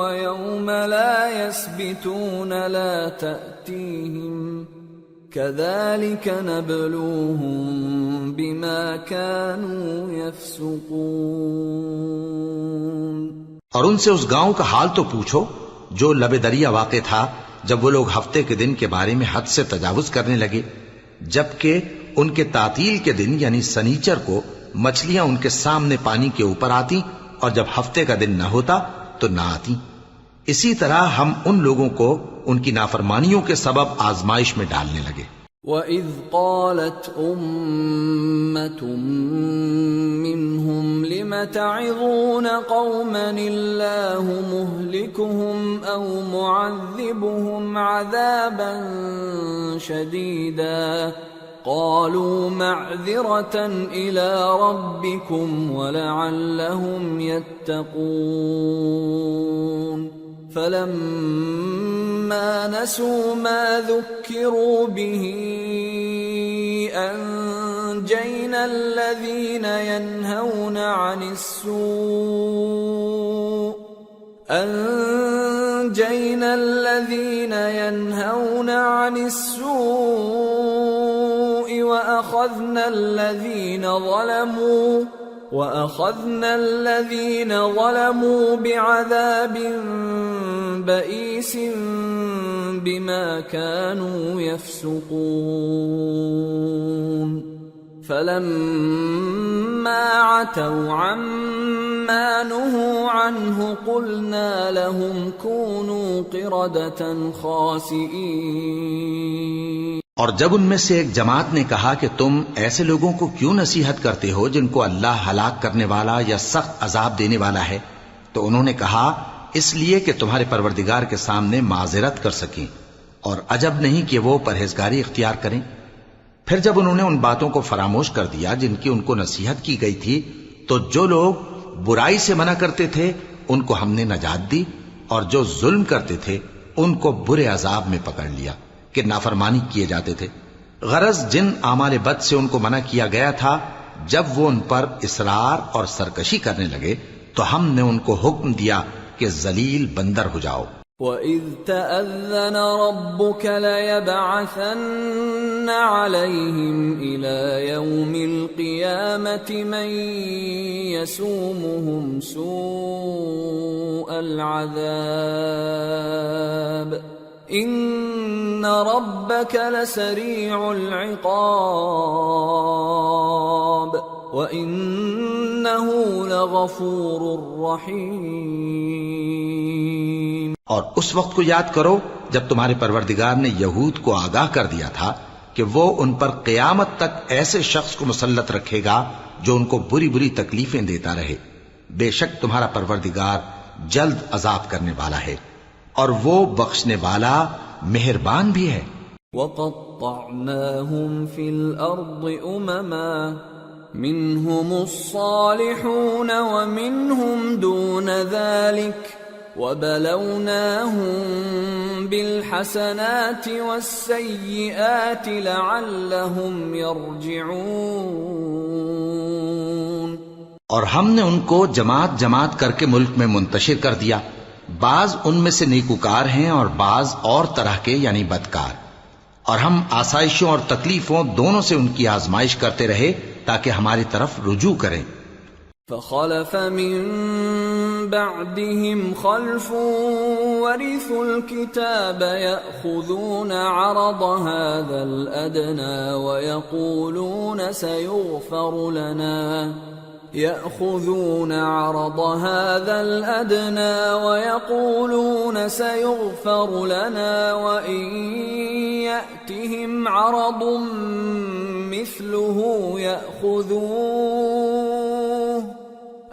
وَيَوْمَ لَا يَسْبِتُونَ لَا تَأْتِيهِمْ كَذَلِكَ نَبْلُوهُم بِمَا كَانُوا يَفْسُقُونَ۔ اور ان سے اس گاؤں کا حال تو پوچھو جو لب دریا واقع تھا جب وہ لوگ ہفتے کے دن کے بارے میں حد سے تجاوز کرنے لگے، جبکہ ان کے تعطیل کے دن یعنی سنیچر کو مچھلیاں ان کے سامنے پانی کے اوپر آتی، اور جب ہفتے کا دن نہ ہوتا تو نہ آتی۔ اسی طرح ہم ان لوگوں کو ان کی نافرمانیوں کے سبب آزمائش میں ڈالنے لگے۔ وَإِذْ قَالَتْ أُمَّةٌ مِّنْهُمْ لِمَ تَعِظُونَ قَوْمًا اللَّهُ مُهْلِكُهُمْ أَوْ مُعَذِّبُهُمْ عَذَابًا شَدِيدًا قَالُوا مَعْذِرَةً إِلَىٰ رَبِّكُمْ وَلَعَلَّهُمْ يَتَّقُونَ فَلَمَّا نَسُوا مَا ذُكِّرُوا بِهِ أَنجَيْنَا الَّذِينَ يَنْهَوْنَ عَنِ السُّوءِ وَأَخَذْنَا الَّذِينَ ظَلَمُوا بِعَذَابٍ بَئِيسٍ بِمَا كَانُوا يَفْسُقُونَ فَلَمَّا عَتَوْا عَمَّا نُهُوا عَنْهُ قُلْنَا لَهُمْ كُونُوا قِرَدَةً خَاسِئِينَ۔ اور جب ان میں سے ایک جماعت نے کہا کہ تم ایسے لوگوں کو کیوں نصیحت کرتے ہو جن کو اللہ ہلاک کرنے والا یا سخت عذاب دینے والا ہے، تو انہوں نے کہا اس لیے کہ تمہارے پروردگار کے سامنے معذرت کر سکیں، اور عجب نہیں کہ وہ پرہیزگاری اختیار کریں۔ پھر جب انہوں نے ان باتوں کو فراموش کر دیا جن کی ان کو نصیحت کی گئی تھی، تو جو لوگ برائی سے منع کرتے تھے ان کو ہم نے نجات دی، اور جو ظلم کرتے تھے ان کو برے عذاب میں پکڑ لیا کہ نافرمانی کیے جاتے تھے۔ غرض جن اعمال بد سے ان کو منع کیا گیا تھا، جب وہ ان پر اصرار اور سرکشی کرنے لگے تو ہم نے ان کو حکم دیا کہ ذلیل بندر ہو جاؤ۔ وَإِذْ تَأَذَّنَ رَبُّكَ لَيَبْعَثَنَّ عَلَيْهِمْ إِلَى يَوْمِ الْقِيَامَةِ مَن يَسُومُهُمْ سُوءَ الْعَذَابِ ان ربك لسريع العقاب وانه لغفور رحيم۔ اور اس وقت کو یاد کرو جب تمہارے پروردگار نے یہود کو آگاہ کر دیا تھا کہ وہ ان پر قیامت تک ایسے شخص کو مسلط رکھے گا جو ان کو بری بری تکلیفیں دیتا رہے۔ بے شک تمہارا پروردگار جلد عذاب کرنے والا ہے اور وہ بخشنے والا مہربان بھی ہے۔ وَقَطَّعْنَاهُمْ فِي الْأَرْضِ أُمَمًا مِّنْهُمُ الصَّالِحُونَ وَمِنْهُمْ دُونَ ذَلِكَ وَبَلَوْنَاهُمْ بِالْحَسَنَاتِ وَالسَّيِّئَاتِ لَعَلَّهُمْ يَرْجِعُونَ۔ اور ہم نے ان کو جماعت جماعت کر کے ملک میں منتشر کر دیا، بعض ان میں سے نیکوکار ہیں اور بعض اور طرح کے یعنی بدکار، اور ہم آسائشوں اور تکلیفوں دونوں سے ان کی آزمائش کرتے رہے تاکہ ہماری طرف رجوع کریں۔ فخلف من بعدهم خلف ورثوا الكتاب يأخذون عرض هذا الأدنى ويقولون سيغفر لنا وإن يأتهم عرض مثله يأخذوه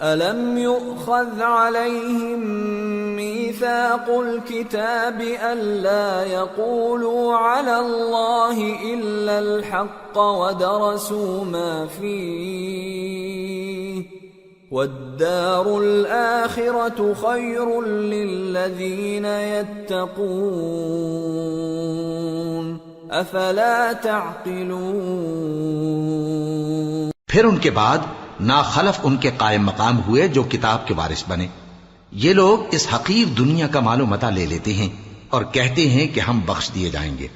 ألم يؤخذ عليهم ميثاق الكتاب ألا يقولوا على الله إلا الحق ودرسوا ما فيه والدار الآخرة خير للذين يتقون أفلا تعقلون۔ پھر ان کے بعد ناخلف ان کے قائم مقام ہوئے جو کتاب کے وارث بنے۔ یہ لوگ اس حقیر دنیا کا مال و متاع لے لیتے ہیں اور کہتے ہیں کہ ہم بخش دیے جائیں گے،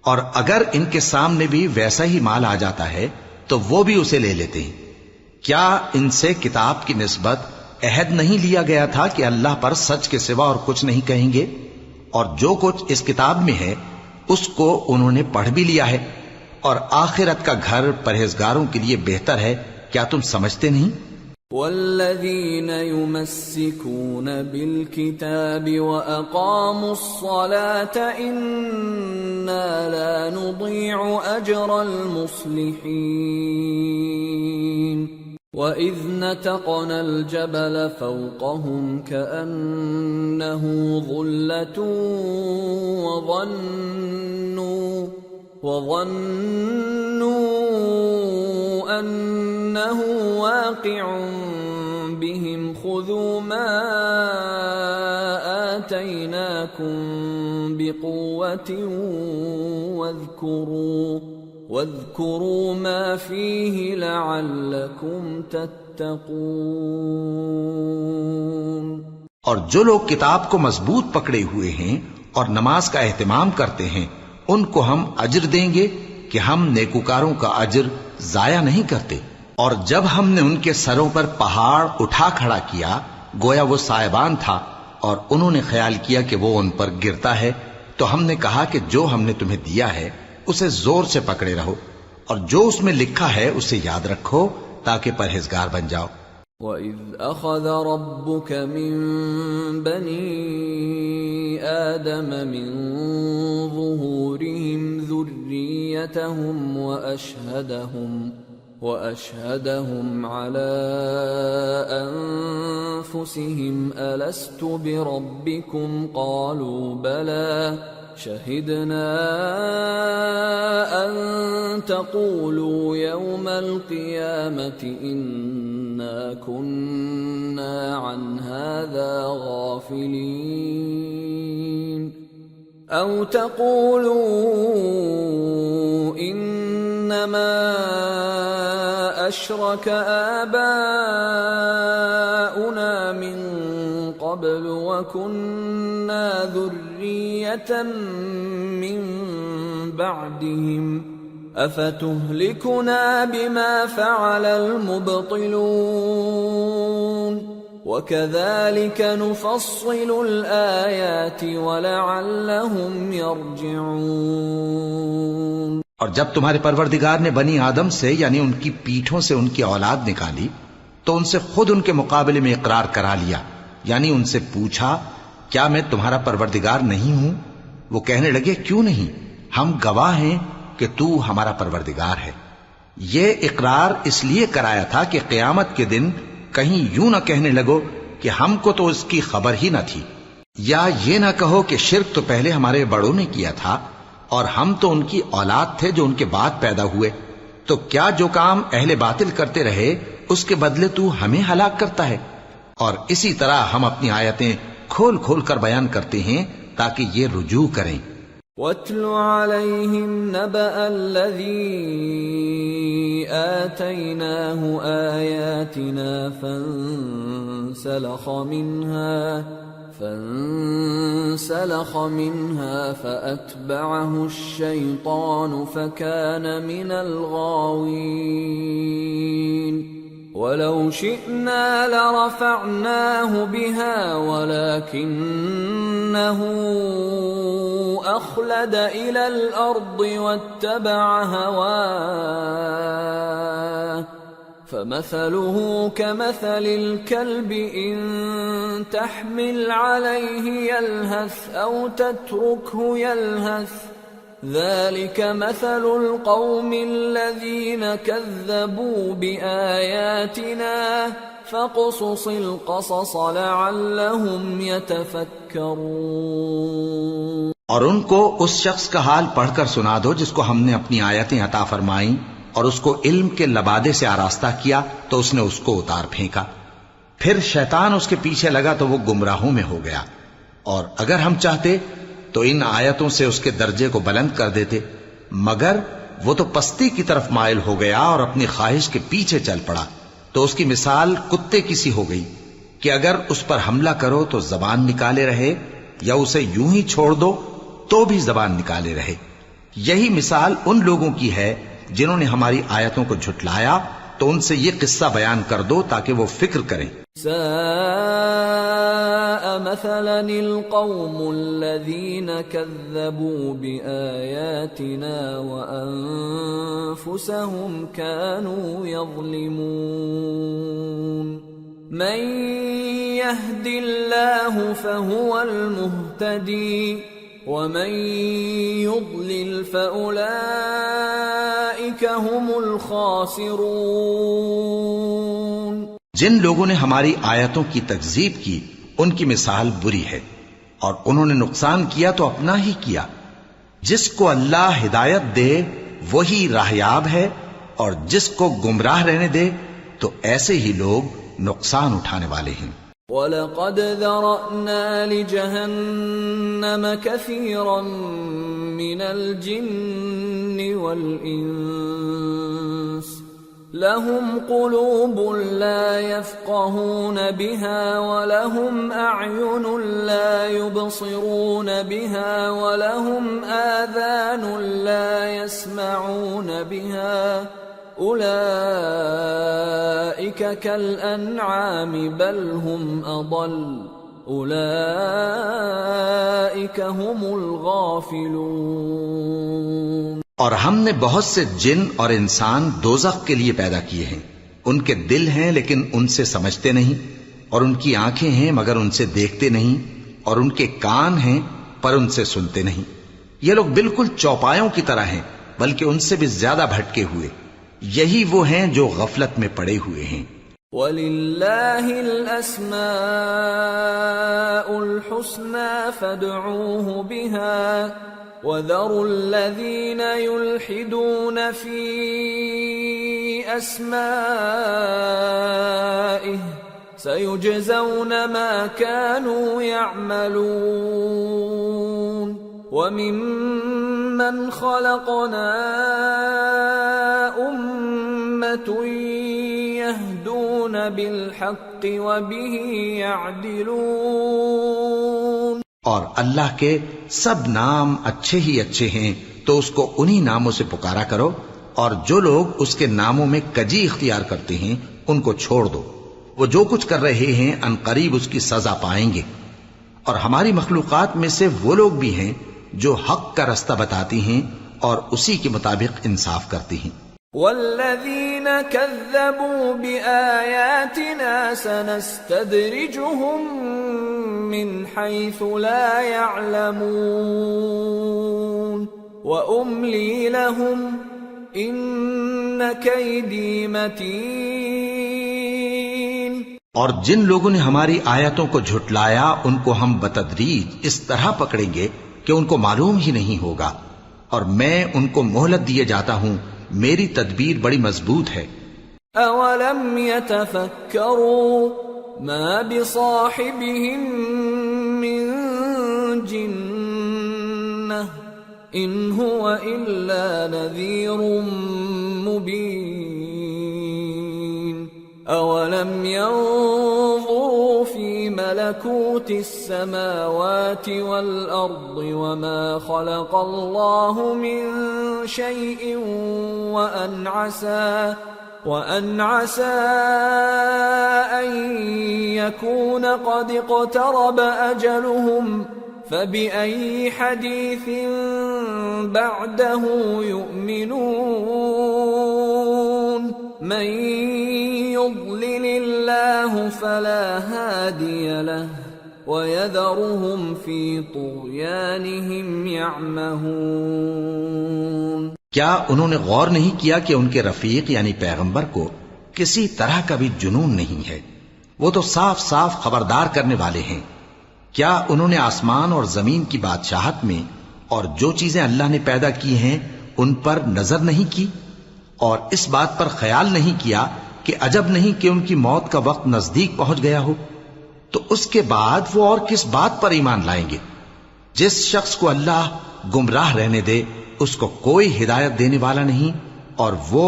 اور اگر ان کے سامنے بھی ویسا ہی مال آ جاتا ہے تو وہ بھی اسے لے لیتے ہیں۔ کیا ان سے کتاب کی نسبت عہد نہیں لیا گیا تھا کہ اللہ پر سچ کے سوا اور کچھ نہیں کہیں گے؟ اور جو کچھ اس کتاب میں ہے اس کو انہوں نے پڑھ بھی لیا ہے، اور آخرت کا گھر پرہیزگاروں کے لیے بہتر ہے۔ کیا تم سمجھتے نہیں؟ والذین یمسکون بالکتاب واقاموا الصلاة انا لا نضیع اجر المصلحین وَإِذْ نَتَقْنَا الْجَبَلَ فَوْقَهُمْ كَأَنَّهُ ظُلَّةٌ وَظَنُّوا أَنَّهُ واقع بهم خُذُوا مَا آتَيْنَاكُمْ بِقُوَّةٍ واذكروا ما فيه لعلكم تتقون۔ اور جو لوگ کتاب کو مضبوط پکڑے ہوئے ہیں اور نماز کا اہتمام کرتے ہیں ان کو ہم اجر دیں گے کہ ہم نیکوکاروں کا اجر ضائع نہیں کرتے۔ اور جب ہم نے ان کے سروں پر پہاڑ اٹھا کھڑا کیا گویا وہ سائبان تھا، اور انہوں نے خیال کیا کہ وہ ان پر گرتا ہے، تو ہم نے کہا کہ جو ہم نے تمہیں دیا ہے اسے زور سے پکڑے رہو، اور جو اس میں لکھا ہے اسے یاد رکھو تاکہ پرہیزگار بن جاؤ۔ وَإِذْ أَخَذَ رَبُّكَ مِنْ بَنِي آدَمَ مِنْ ظُهُورِهِمْ ذُرِّيَّتَهُمْ وَأَشْهَدَهُمْ عَلَىٰ أَنفُسِهِمْ أَلَسْتُ بِرَبِّكُمْ قَالُوا بَلَىٰ شَهِدْنَا أَن تَقُولُوا يَوْمَ الْقِيَامَةِ إِنَّا كُنَّا عَنْ هَٰذَا غَافِلِينَ أَوْ تَقُولُوا إِنَّمَا أَشْرَكَ آبَاؤُنَا مِن قَبْلُ وَكُنَّا ذُرِّيَّةً مِّن بَعْدِهِمْ أَفَتُهْلِكُنَا بِمَا فَعَلَ الْمُبْطِلُونَ وَكَذَلِكَ نُفَصِّلُ الْآيَاتِ وَلَعَلَّهُمْ يَرْجِعُونَ۔ اور جب تمہارے پروردگار نے بنی آدم سے یعنی ان کی پیٹھوں سے ان کی اولاد نکالی تو ان سے خود ان کے مقابلے میں اقرار کرا لیا، یعنی ان سے پوچھا کیا میں تمہارا پروردگار نہیں ہوں؟ وہ کہنے لگے کیوں نہیں، ہم گواہ ہیں کہ تو ہمارا پروردگار ہے۔ یہ اقرار اس لیے کرایا تھا کہ قیامت کے دن کہیں یوں نہ کہنے لگو کہ ہم کو تو اس کی خبر ہی نہ تھی، یا یہ نہ کہو کہ شرک تو پہلے ہمارے بڑوں نے کیا تھا اور ہم تو ان کی اولاد تھے جو ان کے بعد پیدا ہوئے، تو کیا جو کام اہل باطل کرتے رہے اس کے بدلے تو ہمیں ہلاک کرتا ہے؟ اور اسی طرح ہم اپنی آیتیں کھول کھول کر بیان کرتے ہیں تاکہ یہ رجوع کریں۔ وَاتْلُ عَلَيْهِمْ نَبَأَ الَّذِي آتَيْنَاهُ آيَاتِنَا فانسلخ منها فأتبعه الشيطان فكان من الغاوين ولو شئنا لرفعناه بها ولكنه أخلد إلى الأرض واتبع هواه فمثله كمثل الكلب إن تحمل عليه يلهث أو تتركه يلهث ذلك مثل القوم الذين كذبوا بآياتنا فاقصص القصص لعلهم يتفكرون۔ اور ان کو اس شخص کا حال پڑھ کر سنا دو جس کو ہم نے اپنی آیتیں عطا فرمائیں اور اس کو علم کے لبادے سے آراستہ کیا تو اس نے اس کو اتار پھینکا، پھر شیطان اس کے پیچھے لگا تو وہ گمراہوں میں ہو گیا، اور اگر ہم چاہتے تو ان آیتوں سے اس کے درجے کو بلند کر دیتے، مگر وہ تو پستی کی طرف مائل ہو گیا اور اپنی خواہش کے پیچھے چل پڑا، تو اس کی مثال کتے کی سی ہو گئی کہ اگر اس پر حملہ کرو تو زبان نکالے رہے یا اسے یوں ہی چھوڑ دو تو بھی زبان نکالے رہے۔ یہی مثال ان لوگوں کی ہے جنہوں نے ہماری آیتوں کو جھٹلایا، تو ان سے یہ قصہ بیان کر دو تاکہ وہ فکر کریں۔ ساء مثلا القوم الذين كذبوا بآياتنا وأنفسهم كانوا يظلمون من يهد الله فهو المهتدي ومن يضلل فأولئك هم الخاسرون۔ جن لوگوں نے ہماری آیتوں کی تکذیب کی ان کی مثال بری ہے، اور انہوں نے نقصان کیا تو اپنا ہی کیا۔ جس کو اللہ ہدایت دے وہی راہیاب ہے، اور جس کو گمراہ رہنے دے تو ایسے ہی لوگ نقصان اٹھانے والے ہیں۔ وَلَقَدْ ذَرَأْنَا لِجَهَنَّمَ كَثِيرًا مِنَ الْجِنِّ وَالْإِنسِ لَهُمْ قُلُوبٌ لَا يَفْقَهُونَ بِهَا وَلَهُمْ أَعْيُنٌ لَا يُبْصِرُونَ بِهَا وَلَهُمْ آذَانٌ لَا يَسْمَعُونَ بِهَا أُولَئِكَ كَالْأَنْعَامِ بَلْ هُمْ أَضَلُّ أُولَئِكَ هُمُ الْغَافِلُونَ۔ اور ہم نے بہت سے جن اور انسان دوزخ کے لیے پیدا کیے ہیں، ان کے دل ہیں لیکن ان سے سمجھتے نہیں، اور ان کی آنکھیں ہیں مگر ان سے دیکھتے نہیں، اور ان کے کان ہیں پر ان سے سنتے نہیں۔ یہ لوگ بالکل چوپایوں کی طرح ہیں بلکہ ان سے بھی زیادہ بھٹکے ہوئے۔ یہی وہ ہیں جو غفلت میں پڑے ہوئے ہیں۔ وَلِلَّهِ الْأَسْمَاءُ الْحُسْنَى فَادْعُوهُ بِهَا وَذَرُوا الَّذِينَ يُلْحِدُونَ فِي أَسْمَائِهِ سَيُجْزَوْنَ مَا كَانُوا يَعْمَلُونَ وَمِمَّنْ خَلَقْنَا أُمَّةٌ يَهْدُونَ بِالْحَقِّ وَبِهِ يَعْدِلُونَ۔ اور اللہ کے سب نام اچھے ہی اچھے ہیں تو اس کو انہی ناموں سے پکارا کرو، اور جو لوگ اس کے ناموں میں کجی اختیار کرتے ہیں ان کو چھوڑ دو۔ وہ جو کچھ کر رہے ہیں عنقریب اس کی سزا پائیں گے۔ اور ہماری مخلوقات میں سے وہ لوگ بھی ہیں جو حق کا رستہ بتاتی ہیں اور اسی کے مطابق انصاف کرتی ہیں۔ والذین کذبوا بآیاتنا سنستدرجهم من حیث لا يعلمون وأملی لهم ان کیدی متین۔ اور جن لوگوں نے ہماری آیتوں کو جھٹلایا ان کو ہم بتدریج اس طرح پکڑیں گے کہ ان کو معلوم ہی نہیں ہوگا، اور میں ان کو مہلت دیے جاتا ہوں، میری تدبیر بڑی مضبوط ہے۔ اولم يتفکروا ما بصاحبهم من جنہ ان هو الا نذیر مبین۔ اولم ينظروا في ملكوت السماوات والارض وما خلق الله من شيء وان عسى ان يكون قد اقترب اجلهم فبأي حديث بعده يؤمنون من يضلل الله فلا هادي له ويذرهم في طغيانهم يعمهون۔ کیا انہوں نے غور نہیں کیا کہ ان کے رفیق یعنی پیغمبر کو کسی طرح کا بھی جنون نہیں ہے؟ وہ تو صاف صاف خبردار کرنے والے ہیں۔ کیا انہوں نے آسمان اور زمین کی بادشاہت میں اور جو چیزیں اللہ نے پیدا کی ہیں ان پر نظر نہیں کی، اور اس بات پر خیال نہیں کیا کہ عجب نہیں کہ ان کی موت کا وقت نزدیک پہنچ گیا ہو؟ تو اس کے بعد وہ اور کس بات پر ایمان لائیں گے؟ جس شخص کو اللہ گمراہ رہنے دے اس کو کوئی ہدایت دینے والا نہیں، اور وہ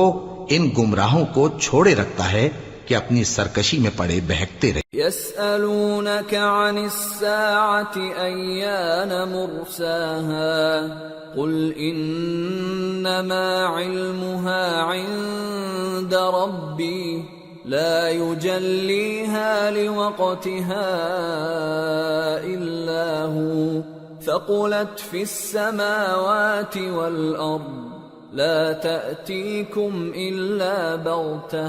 ان گمراہوں کو چھوڑے رکھتا ہے کہ اپنی سرکشی میں پڑے بہکتے رہے۔ يسألونك عن الساعة أيان مرساها قل إنما علمها عند ربي لا يجليها لوقتها إلا هو ثقلت في السماوات والأرض لا تأتيكم إلا بغتة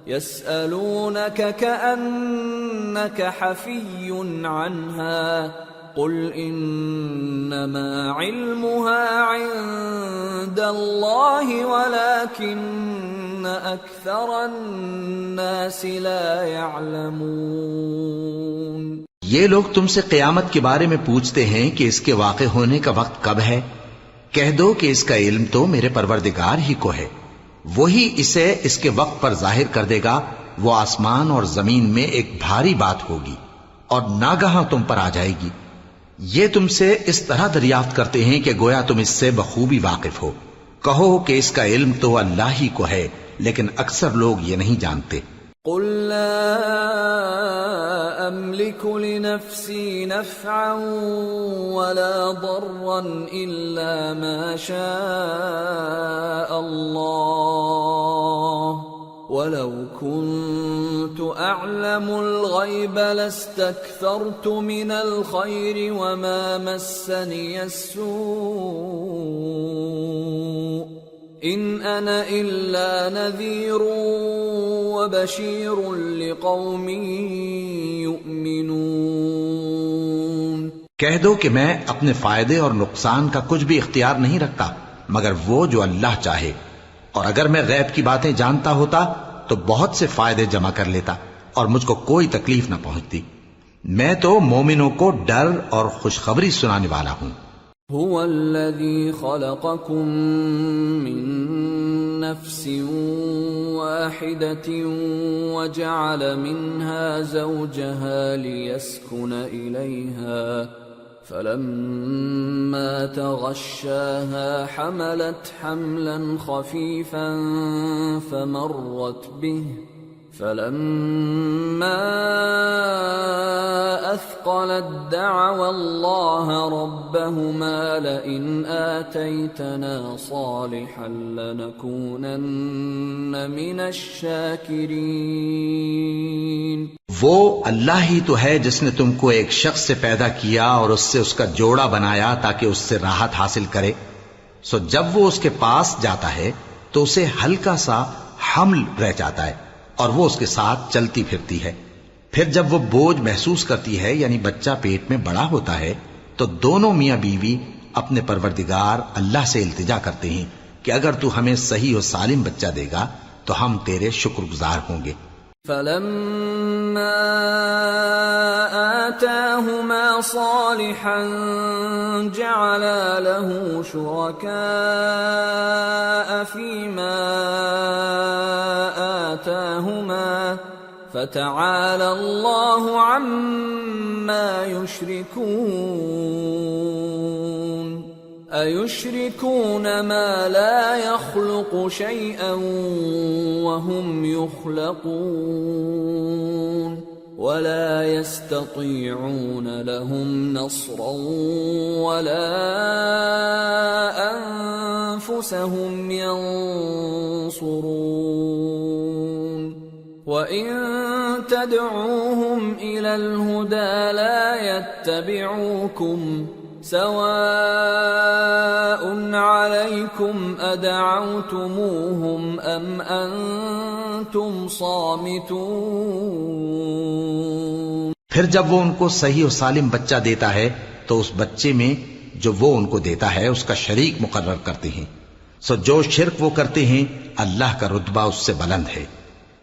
يسألونك كأنك حفي عنها قل إنما علمها عند الله ولكن أكثر الناس لا يعلمون۔ یہ لوگ تم سے قیامت کے بارے میں پوچھتے ہیں کہ اس کے واقع ہونے کا وقت کب ہے؟ کہہ دو کہ اس کا علم تو میرے پروردگار ہی کو ہے، وہی اسے اس کے وقت پر ظاہر کر دے گا۔ وہ آسمان اور زمین میں ایک بھاری بات ہوگی اور ناگہاں تم پر آ جائے گی۔ یہ تم سے اس طرح دریافت کرتے ہیں کہ گویا تم اس سے بخوبی واقف ہو۔ کہو کہ اس کا علم تو اللہ ہی کو ہے، لیکن اکثر لوگ یہ نہیں جانتے۔ قل لا أملك لنفسي نفعا ولا ضرا إلا ما شاء الله ولو كنت أعلم الغيب لاستكثرت من الخير وما مسني السوء إن أنا إلا نذير وبشير لقوم يؤمنون۔ کہہ دو کہ میں اپنے فائدے اور نقصان کا کچھ بھی اختیار نہیں رکھتا مگر وہ جو اللہ چاہے، اور اگر میں غیب کی باتیں جانتا ہوتا تو بہت سے فائدے جمع کر لیتا اور مجھ کو کوئی تکلیف نہ پہنچتی۔ میں تو مومنوں کو ڈر اور خوشخبری سنانے والا ہوں۔ هو الذي خلقكم من نفس واحدة وجعل منها زوجها ليسكن إليها فلما تغشاها حملت حملا خفيفا فلما أثقلت دعوا الله ربهما لئن آتيتنا صالحا لنكونن من الشاكرين. وہ اللہ ہی تو ہے جس نے تم کو ایک شخص سے پیدا کیا اور اس سے اس کا جوڑا بنایا تاکہ اس سے راحت حاصل کرے. سو جب وہ اس کے پاس جاتا ہے تو اسے ہلکا سا حمل رہ جاتا ہے اور وہ اس کے ساتھ چلتی پھرتی ہے. پھر جب وہ بوجھ محسوس کرتی ہے یعنی بچہ پیٹ میں بڑا ہوتا ہے تو دونوں میاں بیوی اپنے پروردگار اللہ سے التجا کرتے ہیں کہ اگر تو ہمیں صحیح و سالم بچہ دے گا تو ہم تیرے شکر گزار ہوں گے. فلما آتاهما صالحا جعلا له شركاء فيما آتاهما فتعالى الله عما يشركون. أَيُشْرِكُونَ مَا لَا يَخْلُقُ شَيْئًا وَهُمْ يُخْلَقُونَ وَلَا يَسْتَطِيعُونَ لَهُمْ نَصْرًا وَلَا أَنفُسَهُمْ يَنصُرُونَ. وَإِن تَدْعُوهُمْ إِلَى الْهُدَى لَا يَتَّبِعُوكُمْ سواء عليكم أدعوتموهم أم أنتم صامتون. پھر جب وہ ان کو صحیح و سالم بچہ دیتا ہے تو اس بچے میں جو وہ ان کو دیتا ہے اس کا شریک مقرر کرتے ہیں. سو جو شرک وہ کرتے ہیں اللہ کا رتبہ اس سے بلند ہے.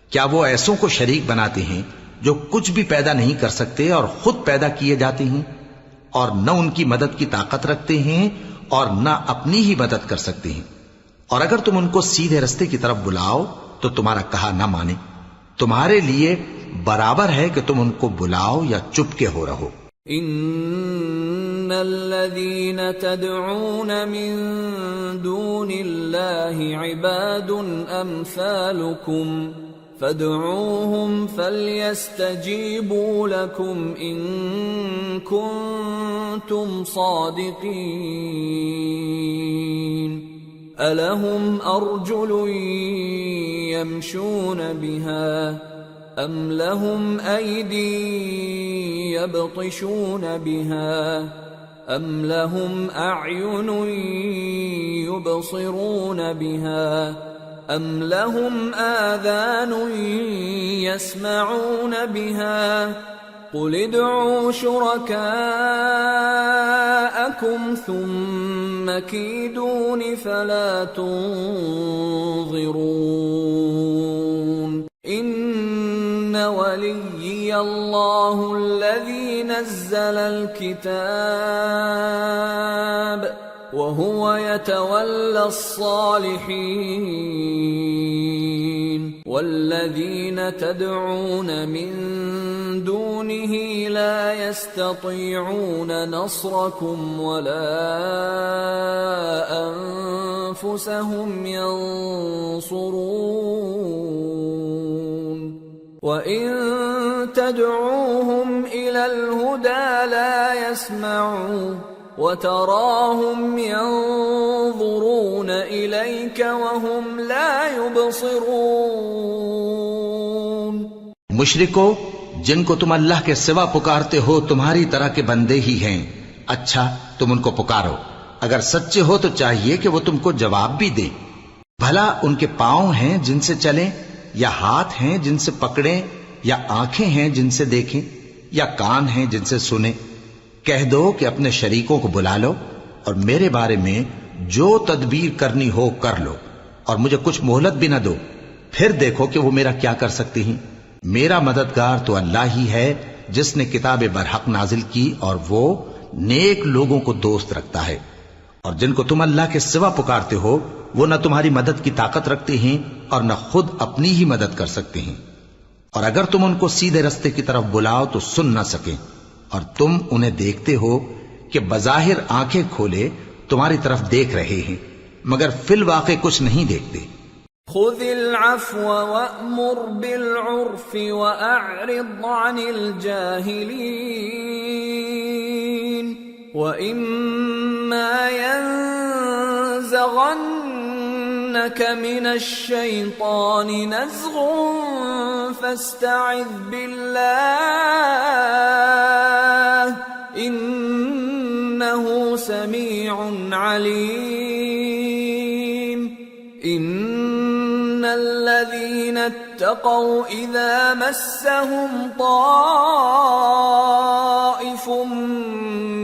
کیا وہ ایسوں کو شریک بناتے ہیں جو کچھ بھی پیدا نہیں کر سکتے اور خود پیدا کیے جاتے ہیں اور نہ ان کی مدد کی طاقت رکھتے ہیں اور نہ اپنی ہی مدد کر سکتے ہیں. اور اگر تم ان کو سیدھے رستے کی طرف بلاؤ تو تمہارا کہا نہ مانے. تمہارے لیے برابر ہے کہ تم ان کو بلاؤ یا چپ کے ہو رہو. ان الذين تدعون من دون الله عباد امثالكم فادعوهم فليستجيبوا لكم إن كنتم صادقين. ألهم أرجل يمشون بها أم لهم أيدي يبطشون بها أم لهم أعين يبصرون بها أَمْ لَهُمْ آذَانٌ يَسْمَعُونَ بِهَا قُلِ ادْعُوا شُرَكَاءَكُمْ ثُمَّ كِيدُونِ فَلَا تُنظِرُونَ. إِنَّ وَلِيِّيَ اللَّهُ الَّذِي نَزَّلَ الْكِتَابَ وَهُوَ يَتَوَلَّى الصَّالِحِينَ. وَالَّذِينَ تَدْعُونَ مِن دُونِهِ لَا يَسْتَطِيعُونَ نَصْرَكُمْ وَلَا أَنفُسَهُمْ يَنصُرُونَ. وَإِن تَدْعُوهُمْ إِلَى الْهُدَى لَا يَسْمَعُوا وَتَرَاهُمْ يَنظُرُونَ إِلَيْكَ وَهُمْ لَا يُبْصِرُونَ. مشرکو جن کو تم اللہ کے سوا پکارتے ہو تمہاری طرح کے بندے ہی ہیں. اچھا تم ان کو پکارو. اگر سچے ہو تو چاہیے کہ وہ تم کو جواب بھی دیں. بھلا ان کے پاؤں ہیں جن سے چلیں یا ہاتھ ہیں جن سے پکڑیں یا آنکھیں ہیں جن سے دیکھیں یا کان ہیں جن سے سنیں؟ کہہ دو کہ اپنے شریکوں کو بلا لو اور میرے بارے میں جو تدبیر کرنی ہو کر لو اور مجھے کچھ مہلت بھی نہ دو. پھر دیکھو کہ وہ میرا کیا کر سکتے ہیں. میرا مددگار تو اللہ ہی ہے جس نے کتاب برحق نازل کی اور وہ نیک لوگوں کو دوست رکھتا ہے. اور جن کو تم اللہ کے سوا پکارتے ہو وہ نہ تمہاری مدد کی طاقت رکھتے ہیں اور نہ خود اپنی ہی مدد کر سکتے ہیں. اور اگر تم ان کو سیدھے رستے کی طرف بلاؤ تو سن نہ سکیں اور تم انہیں دیکھتے ہو کہ بظاہر آنکھیں کھولے تمہاری طرف دیکھ رہے ہیں مگر فی الواقع کچھ نہیں دیکھتے. خذ العفو وأمر بالعرف وأعرض عن الجاهلين وإما ينزغنك من الشيطان نزغ فاستعذ بالله إنه سميع عليم إن الذين اتقوا إذا مسهم طائف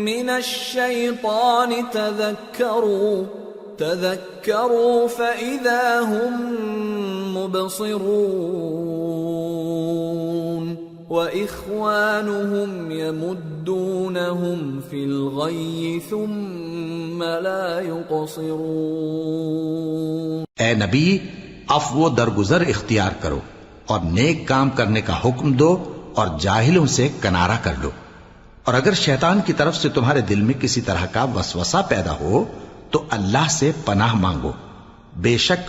من الشيطان تذكروا فإذا هم مبصرون وإخوانهم يمدونهم في الغي ثم لا يقصرون۔ اے نبی، عفو و درگزر اختیار کرو اور نیک کام کرنے کا حکم دو اور جاہلوں سے کنارہ کر لو، اور اگر شیطان کی طرف سے تمہارے دل میں کسی طرح کا وسوسہ پیدا ہو تو اللہ سے پناہ مانگو، بے شک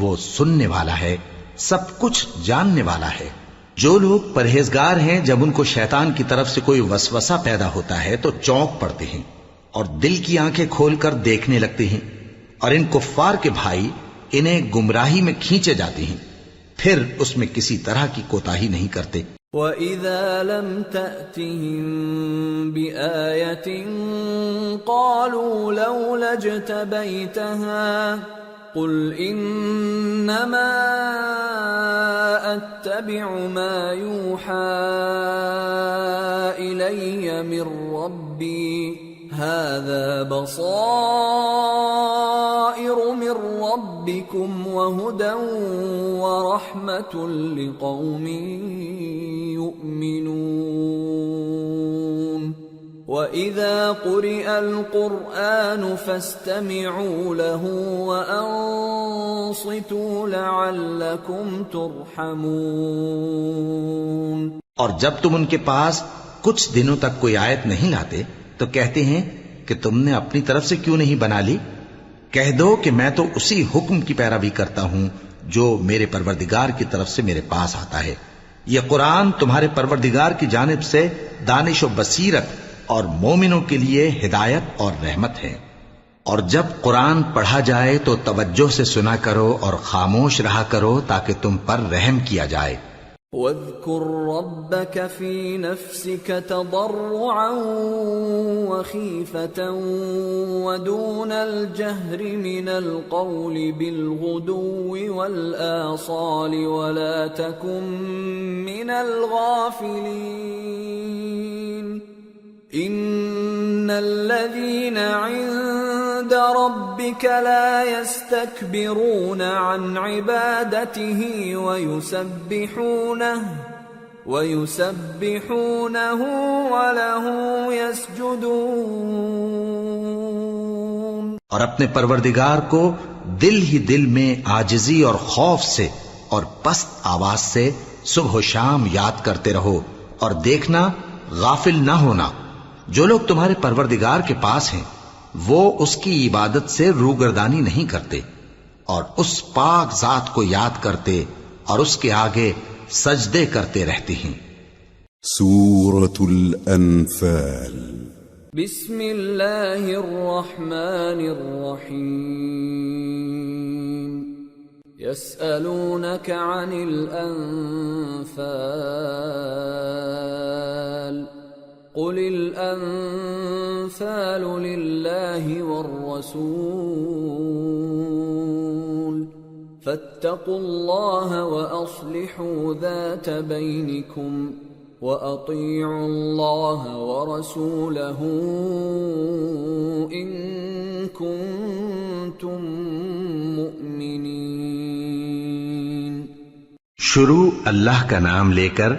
وہ سننے والا ہے، سب کچھ جاننے والا ہے۔ جو لوگ پرہیزگار ہیں جب ان کو شیطان کی طرف سے کوئی وسوسہ پیدا ہوتا ہے تو چونک پڑتے ہیں اور دل کی آنکھیں کھول کر دیکھنے لگتے ہیں، اور ان کفار کے بھائی انہیں گمراہی میں کھینچے جاتے ہیں، پھر اس میں کسی طرح کی کوتاہی نہیں کرتے۔ وَإِذَا لَمْ تَأْتِهِمْ بِآيَةٍ قَالُوا لَوْلَا اجْتَبَيْتَهَا قُلْ إِنَّمَا أَتَّبِعُ مَا يُوحَى إِلَيَّ مِنْ رَبِّي هَذَا بَصَائِرُ مِنْ رَبِّكُمْ وَهُدًى وَرَحْمَةٌ لِقَوْمٍ يُؤْمِنُونَ۔ وَإِذَا قُرِئَ الْقُرْآنُ فَاسْتَمِعُوا لَهُ وَأَنصِتُوا لَعَلَّكُمْ تُرْحَمُونَ۔ اور جب تم ان کے پاس کچھ دنوں تک کوئی آیت نہیں لاتے تو کہتے ہیں کہ تم نے اپنی طرف سے کیوں نہیں بنا لی؟ کہہ دو کہ میں تو اسی حکم کی پیروی کرتا ہوں جو میرے پروردگار کی طرف سے میرے پاس آتا ہے۔ یہ قرآن تمہارے پروردگار کی جانب سے دانش و بصیرت اور مومنوں کے لیے ہدایت اور رحمت ہے۔ اور جب قرآن پڑھا جائے تو توجہ سے سنا کرو اور خاموش رہا کرو تاکہ تم پر رحم کیا جائے۔ وَاذْكُرْ رَبَّكَ فِي نَفْسِكَ تَضَرُّعًا وَخِيفَةً وَدُونَ الْجَهْرِ مِنَ الْقَوْلِ بِالْغُدُوِّ وَالْآصَالِ وَلَا تَكُن مِّنَ الْغَافِلِينَ إِنَّ الَّذِينَ عِندَ رَبِّكَ لَا يَسْتَكْبِرُونَ عَنْ عِبَادَتِهِ وَيُسَبِّحُونَهُ وَلَهُ يَسْجُدُونَ۔ اور اپنے پروردگار کو دل ہی دل میں عاجزی اور خوف سے اور پست آواز سے صبح و شام یاد کرتے رہو، اور دیکھنا غافل نہ ہونا، جو لوگ تمہارے پروردگار کے پاس ہیں وہ اس کی عبادت سے روگردانی نہیں کرتے، اور اس پاک ذات کو یاد کرتے اور اس کے آگے سجدے کرتے رہتے ہیں۔ سورة الأنفال۔ بسم اللہ الرحمن الرحیم۔ يسألونك عن الأنفال قل الأنفال لله والرسول فاتقوا الله وأصلحوا ذات بينكم وأطيعوا الله ورسوله إن كنتم مؤمنين۔ شروع اللہ کا نام لے کر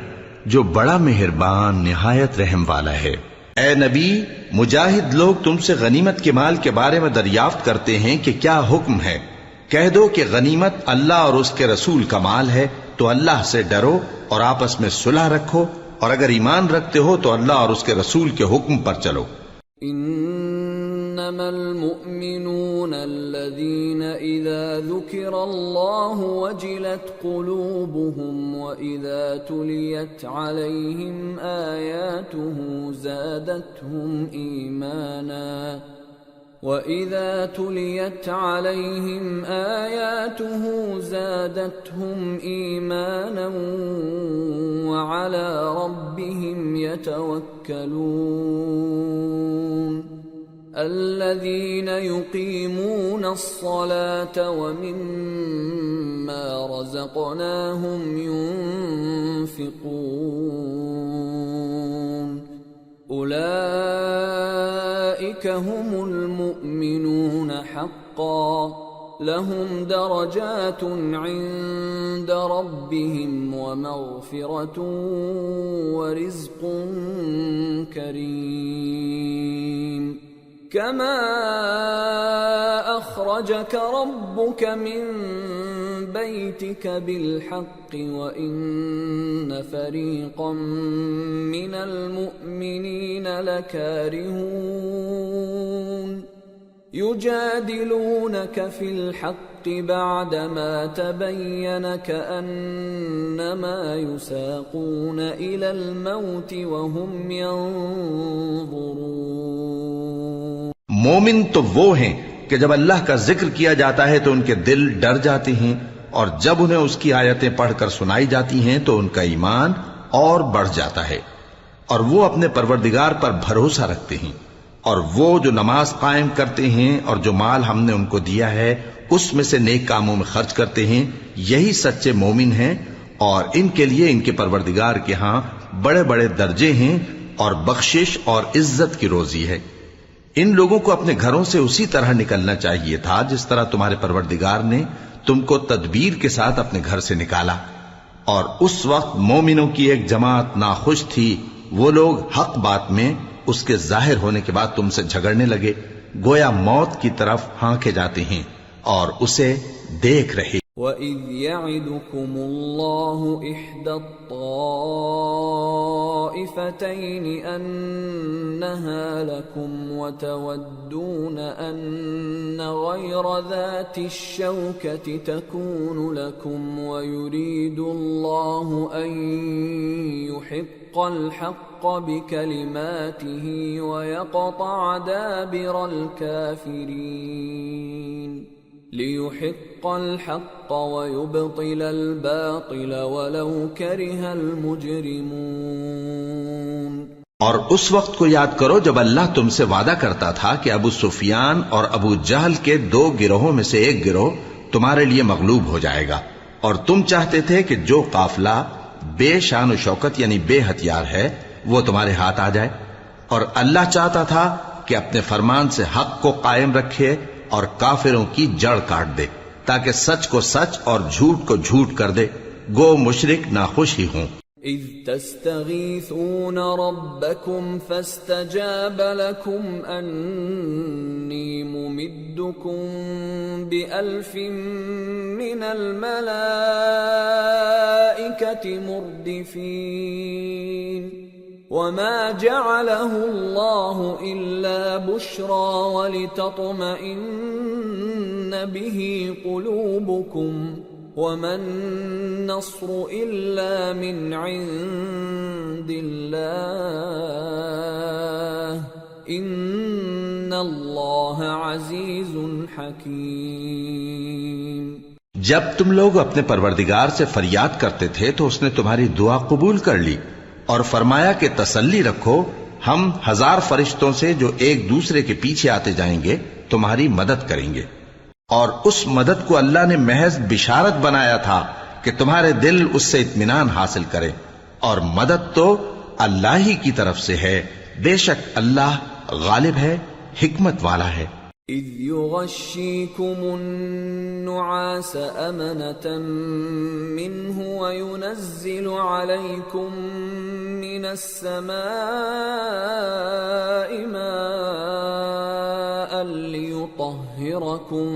جو بڑا مہربان نہایت رحم والا ہے۔ اے نبی، مجاہد لوگ تم سے غنیمت کے مال کے بارے میں دریافت کرتے ہیں کہ کیا حکم ہے۔ کہہ دو کہ غنیمت اللہ اور اس کے رسول کا مال ہے، تو اللہ سے ڈرو اور آپس میں صلح رکھو، اور اگر ایمان رکھتے ہو تو اللہ اور اس کے رسول کے حکم پر چلو۔ ان إنما المؤمنون الذين إذا ذكر الله وجلت قلوبهم وإذا تليت عليهم آياته زادتهم إيمانا وَإِذَا تُلِيَتْ عَلَيْهِمْ آيَاتُهُ زَادَتْهُمْ إِيمَانًا وَعَلَى رَبِّهِمْ يَتَوَكَّلُونَ الَّذِينَ يُقِيمُونَ الصَّلَاةَ وَمِمَّا رَزَقْنَاهُمْ يُنْفِقُونَ أولئك هم المؤمنون حقا لهم درجات عند ربهم ومغفرة ورزق كريم كما أخرجك ربك من بيتك بالحق وإن فريقا من المؤمنين لكارهون يجادلونك في الحق بعدما تبين كأنما يساقون إلى الموت وهم ينظرون مومن تو وہ ہیں کہ جب اللہ کا ذکر کیا جاتا ہے تو ان کے دل ڈر جاتے ہیں اور جب انہیں اس کی آیتیں پڑھ کر سنائی جاتی ہیں تو ان کا ایمان اور بڑھ جاتا ہے اور وہ اپنے پروردگار پر بھروسہ رکھتے ہیں اور وہ جو نماز قائم کرتے ہیں اور جو مال ہم نے ان کو دیا ہے اس میں سے نیک کاموں میں خرچ کرتے ہیں یہی سچے مومن ہیں اور ان کے لیے ان کے پروردگار کے ہاں بڑے بڑے درجے ہیں اور بخشش اور عزت کی روزی ہے۔ ان لوگوں کو اپنے گھروں سے اسی طرح نکلنا چاہیے تھا جس طرح تمہارے پروردگار نے تم کو تدبیر کے ساتھ اپنے گھر سے نکالا، اور اس وقت مومنوں کی ایک جماعت ناخوش تھی، وہ لوگ حق بات میں اس کے ظاہر ہونے کے بعد تم سے جھگڑنے لگے، گویا موت کی طرف ہانکے جاتے ہیں اور اسے دیکھ رہے۔ وَإِذْ يَعِدُكُمُ اللَّهُ إِحْدَى الطَّائِفَتَيْنِ أَنَّهَا لَكُمْ وَتَوَدُّونَ أَنَّ غَيْرَ ذَاتِ الشَّوْكَةِ تَكُونُ لَكُمْ وَيُرِيدُ اللَّهُ أَن يُحِقَّ الْحَقَّ بِكَلِمَاتِهِ وَيَقْطَعَ دَابِرَ الْكَافِرِينَ لِيُحِقَّ الْحَقَّ وَيُبْطِلَ الْبَاطِلَ وَلَوْ كَرِهَ الْمُجْرِمُونَ۔ اور اس وقت کو یاد کرو جب اللہ تم سے وعدہ کرتا تھا کہ ابو سفیان اور ابو جہل کے دو گروہوں میں سے ایک گروہ تمہارے لیے مغلوب ہو جائے گا، اور تم چاہتے تھے کہ جو قافلہ بے شان و شوکت یعنی بے ہتھیار ہے وہ تمہارے ہاتھ آ جائے، اور اللہ چاہتا تھا کہ اپنے فرمان سے حق کو قائم رکھے اور کافروں کی جڑ کاٹ دے تاکہ سچ کو سچ اور جھوٹ کو جھوٹ کر دے، گو مشرک ناخوش ہی ہوں۔ اذ تستغیثون ربکم فاستجاب لکم انی ممدکم بألف من الملائکة مردفین وما جعله الله إلا بشرى ولتطمئن به قلوبكم وما النصر إلا من عند الله إن الله عزيز حكيم۔ جب تم لوگ اپنے پروردگار سے فریاد کرتے تھے تو اس نے تمہاری دعا قبول کر لی اور فرمایا کہ تسلی رکھو، ہم 1000 فرشتوں سے جو ایک دوسرے کے پیچھے آتے جائیں گے تمہاری مدد کریں گے، اور اس مدد کو اللہ نے محض بشارت بنایا تھا کہ تمہارے دل اس سے اطمینان حاصل کرے، اور مدد تو اللہ ہی کی طرف سے ہے، بے شک اللہ غالب ہے، حکمت والا ہے۔ اذ يغشيكم النعاس أمنة منه وينزل عليكم من السماء ماء ليطهركم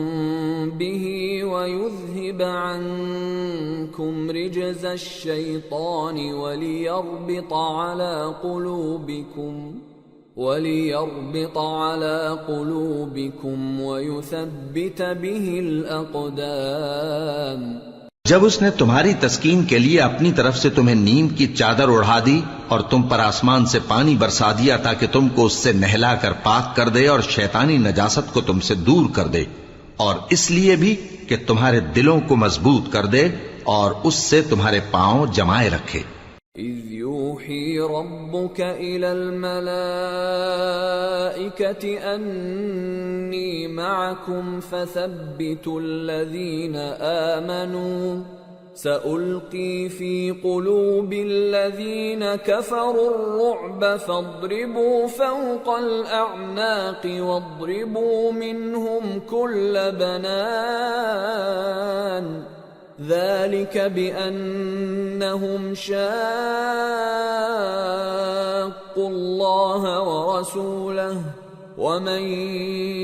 به ويذهب عنكم رجز الشيطان وليربط على قلوبكم وَلِيَرْبِطَ عَلَى قُلُوبِكُمْ وَيُثَبِّتَ بِهِ الْأَقْدَامَ۔ جب اس نے تمہاری تسکین کے لیے اپنی طرف سے تمہیں نیند کی چادر اڑھا دی اور تم پر آسمان سے پانی برسا دیا تاکہ تم کو اس سے نہلا کر پاک کر دے اور شیطانی نجاست کو تم سے دور کر دے، اور اس لیے بھی کہ تمہارے دلوں کو مضبوط کر دے اور اس سے تمہارے پاؤں جمائے رکھے۔ إِذْ يُوحِي رَبُّكَ إِلَى الْمَلَائِكَةِ أَنِّي مَعَكُمْ فَثَبِّتُوا الَّذِينَ آمَنُوا سَأُلْقِي فِي قُلُوبِ الَّذِينَ كَفَرُوا الرُّعْبَ فَاضْرِبُوا فَوْقَ الْأَعْنَاقِ وَاضْرِبُوا مِنْهُمْ كُلَّ بَنَانٍ ذلك بأنهم شاقوا الله ورسوله ومن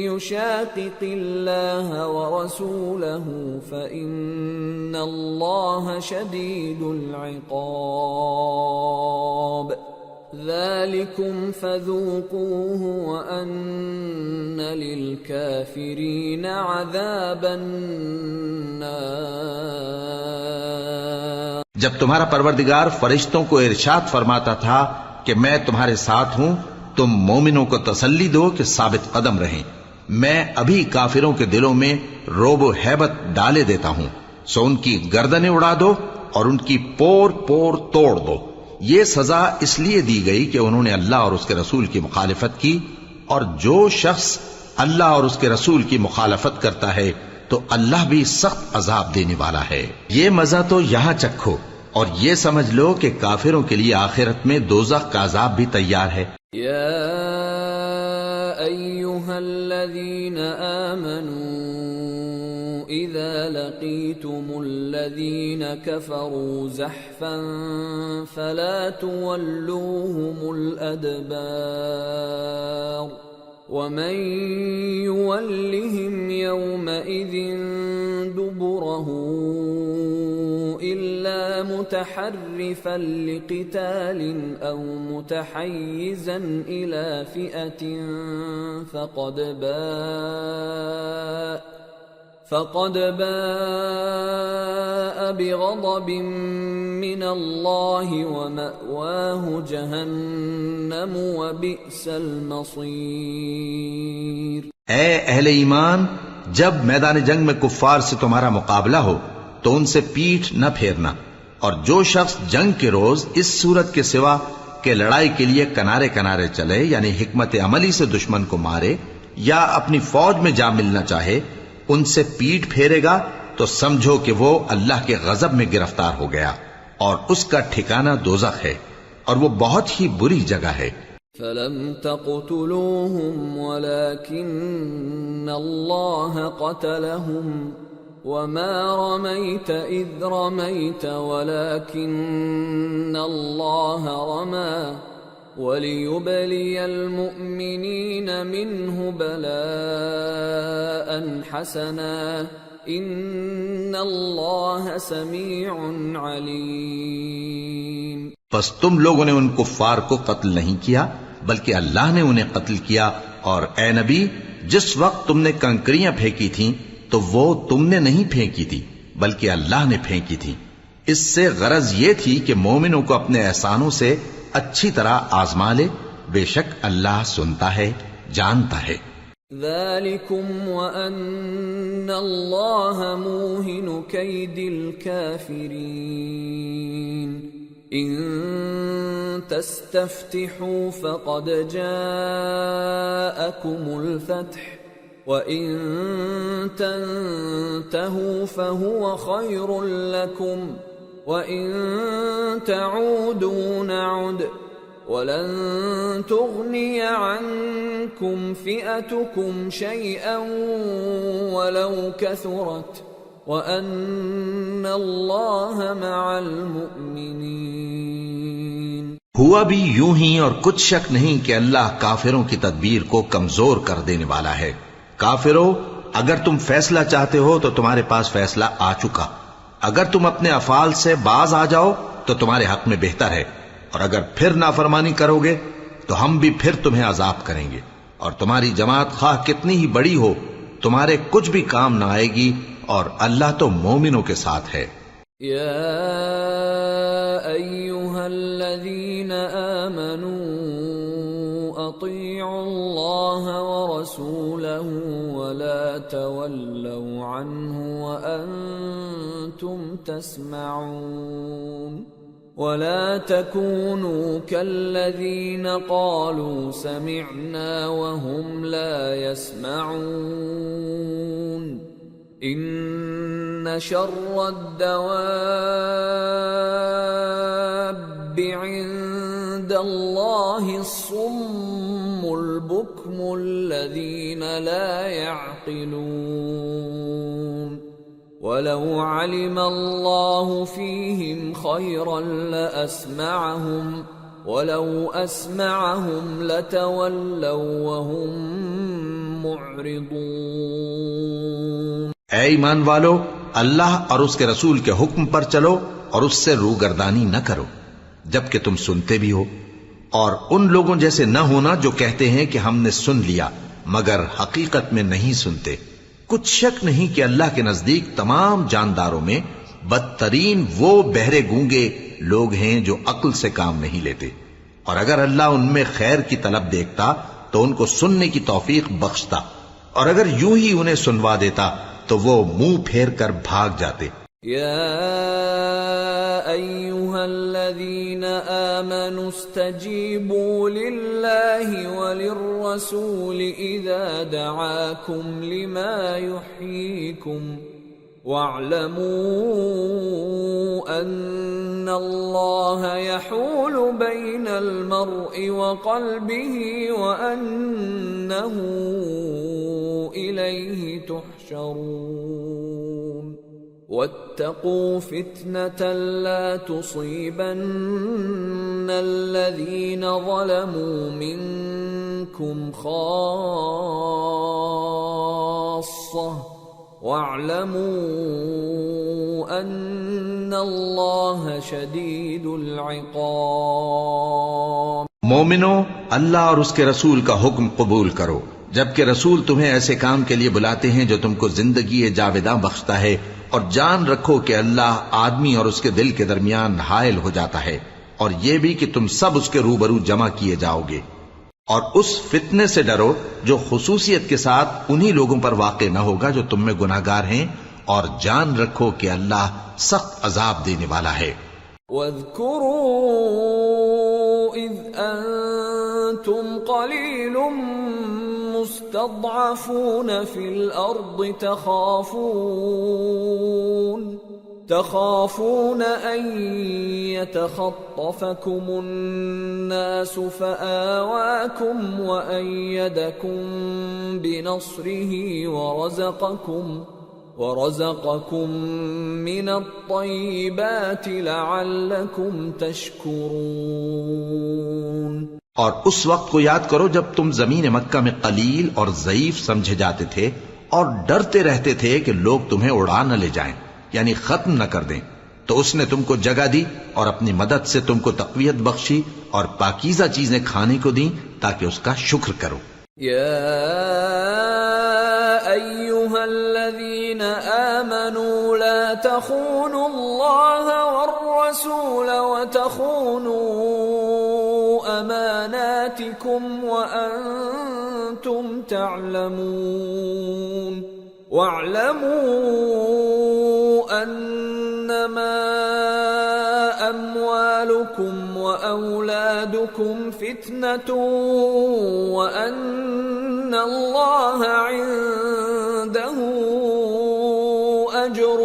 يشاقق الله ورسوله فإن الله شديد العقاب ذلكم فذوقوه وأن للكافرين عذاب النار۔ جب تمہارا پروردگار فرشتوں کو ارشاد فرماتا تھا کہ میں تمہارے ساتھ ہوں، تم مومنوں کو تسلی دو کہ ثابت قدم رہیں، میں ابھی کافروں کے دلوں میں رعب و ہیبت ڈالے دیتا ہوں، سو ان کی گردنیں اڑا دو اور ان کی پور پور توڑ دو۔ یہ سزا اس لیے دی گئی کہ انہوں نے اللہ اور اس کے رسول کی مخالفت کی، اور جو شخص اللہ اور اس کے رسول کی مخالفت کرتا ہے تو اللہ بھی سخت عذاب دینے والا ہے۔ یہ مزہ تو یہاں چکھو اور یہ سمجھ لو کہ کافروں کے لیے آخرت میں دوزخ کا عذاب بھی تیار ہے۔ یا ایھا الذین آمنوا اذا لقیتم الذین کفروا زحفا فلا تولوهم الادبار ومن يولهم يومئذ دبره إلا متحرفا لقتال أو متحيزا إلى فئة فقد باء بغضب من الله ومأواه جهنم وبئس المصير۔ اے اہل ایمان، جب میدان جنگ میں کفار سے تمہارا مقابلہ ہو تو ان سے پیٹھ نہ پھیرنا، اور جو شخص جنگ کے روز اس صورت کے سوا کہ لڑائی کے لیے کنارے کنارے چلے، یعنی حکمت عملی سے دشمن کو مارے یا اپنی فوج میں جا ملنا چاہے، ان سے پیٹ پھیرے گا تو سمجھو کہ وہ اللہ کے غضب میں گرفتار ہو گیا، اور اس کا ٹھکانہ دوزخ ہے، اور وہ بہت ہی بری جگہ ہے۔ فَلَمْ تَقْتُلُوهُمْ وَلَكِنَّ اللَّهَ قَتَلَهُمْ وَمَا رَمَيْتَ إِذْ رَمَيْتَ وَلَكِنَّ اللَّهَ رَمَى وَلِيُبْلِيَ الْمُؤْمِنِينَ مِنْهُ بَلَاءً حَسَنًا إِنَّ اللَّهَ سَمِيعٌ عَلِيمٌ۔ پس تم لوگوں نے ان کفار کو قتل نہیں کیا بلکہ اللہ نے انہیں قتل کیا، اور اے نبی، جس وقت تم نے کنکریاں پھینکی تھیں تو وہ تم نے نہیں پھینکی تھی بلکہ اللہ نے پھینکی تھی۔ اس سے غرض یہ تھی کہ مومنوں کو اپنے احسانوں سے اچھی طرح آزما لے، بے شک اللہ سنتا ہے، جانتا ہے۔ ذَلِكُمْ وَأَنَّ اللَّهَ مُوهِنُ كَيْدِ الْكَافِرِينَ إِن تَسْتَفْتِحُوا فَقَدْ جَاءَكُمُ الْفَتْحُ وَإِن تَنْتَهُوا فَهُوَ خَيْرٌ لَكُمْ وَإِن تَعُودُوا نَعُدْ وَلَن تُغْنِيَ عَنكُمْ فِئَتُكُمْ شَيْئًا وَلَوْ كَثُرَتْ وَأَنَّ اللَّهَ مَعَ الْمُؤْمِنِينَ۔ ہوا بھی یوں ہی، اور کچھ شک نہیں کہ اللہ کافروں کی تدبیر کو کمزور کر دینے والا ہے۔ کافروں، اگر تم فیصلہ چاہتے ہو تو تمہارے پاس فیصلہ آ چکا، اگر تم اپنے افعال سے باز آ جاؤ تو تمہارے حق میں بہتر ہے، اور اگر پھر نافرمانی کرو گے تو ہم بھی پھر تمہیں عذاب کریں گے، اور تمہاری جماعت خواہ کتنی ہی بڑی ہو تمہارے کچھ بھی کام نہ آئے گی، اور اللہ تو مومنوں کے ساتھ ہے۔ یا ایھا الذین آمنوا اطیعوا اللہ ورسولہ ولا تولوا عنہ وانتم تسمعون ولا تكونوا كالذين قالوا سمعنا وهم لا يسمعون ان شر الدواب عند الله الصم البكم الذين لا يعقلون وَلَوْ عَلِمَ اللَّهُ فِيهِمْ خَيْرًا لَأَسْمَعَهُمْ وَلَوْ أَسْمَعَهُمْ لَتَوَلَّوْا وَهُمْ مُعْرِضُونَ۔ اے ایمان والو، اللہ اور اس کے رسول کے حکم پر چلو اور اس سے روگردانی نہ کرو جبکہ تم سنتے بھی ہو، اور ان لوگوں جیسے نہ ہونا جو کہتے ہیں کہ ہم نے سن لیا مگر حقیقت میں نہیں سنتے۔ کچھ شک نہیں کہ اللہ کے نزدیک تمام جانداروں میں بدترین وہ بہرے گونگے لوگ ہیں جو عقل سے کام نہیں لیتے، اور اگر اللہ ان میں خیر کی طلب دیکھتا تو ان کو سننے کی توفیق بخشتا، اور اگر یوں ہی انہیں سنوا دیتا تو وہ منہ پھیر کر بھاگ جاتے۔ یا ایھا الذین آمنوا استجیبوا للہ وللرسول اذا دعاکم لما یحییکم واعلموا ان اللہ یحول بین المرء وقلبہ وانہ الیہ تحشرون واتقوا فتنة لا تصيبن الذين ظلموا منكم خاصة واعلموا أن الله شديد العقاب۔ مومنو، اللہ اور اس کے رسول کا حکم قبول کرو جبکہ رسول تمہیں ایسے کام کے لیے بلاتے ہیں جو تم کو زندگی جاوداں بخشتا ہے، اور جان رکھو کہ اللہ آدمی اور اس کے دل کے درمیان حائل ہو جاتا ہے، اور یہ بھی کہ تم سب اس کے روبرو جمع کیے جاؤ گے، اور اس فتنے سے ڈرو جو خصوصیت کے ساتھ انہی لوگوں پر واقع نہ ہوگا جو تم میں گناہگار ہیں، اور جان رکھو کہ اللہ سخت عذاب دینے والا ہے۔ وَاذْكُرُوا إِذْ أَنْتُمْ قَلِيلٌ مستضعفون في الأرض تخافون أن يتخطفكم الناس فآواكم وأيدكم بنصره ورزقكم من الطيبات لعلكم تشكرون۔ اور اس وقت کو یاد کرو جب تم زمین مکہ میں قلیل اور ضعیف سمجھے جاتے تھے اور ڈرتے رہتے تھے کہ لوگ تمہیں اڑا نہ لے جائیں، یعنی ختم نہ کر دیں، تو اس نے تم کو جگہ دی اور اپنی مدد سے تم کو تقویت بخشی اور پاکیزہ چیزیں کھانے کو دیں تاکہ اس کا شکر کرو۔ یا ایھا الذین آمنوا لا تخونوا اللہ والرسول وتخونوا اماناتکم وانتم تعلمون واعلموا انما اموالکم واولادکم فتنة وان اللہ عنده اجر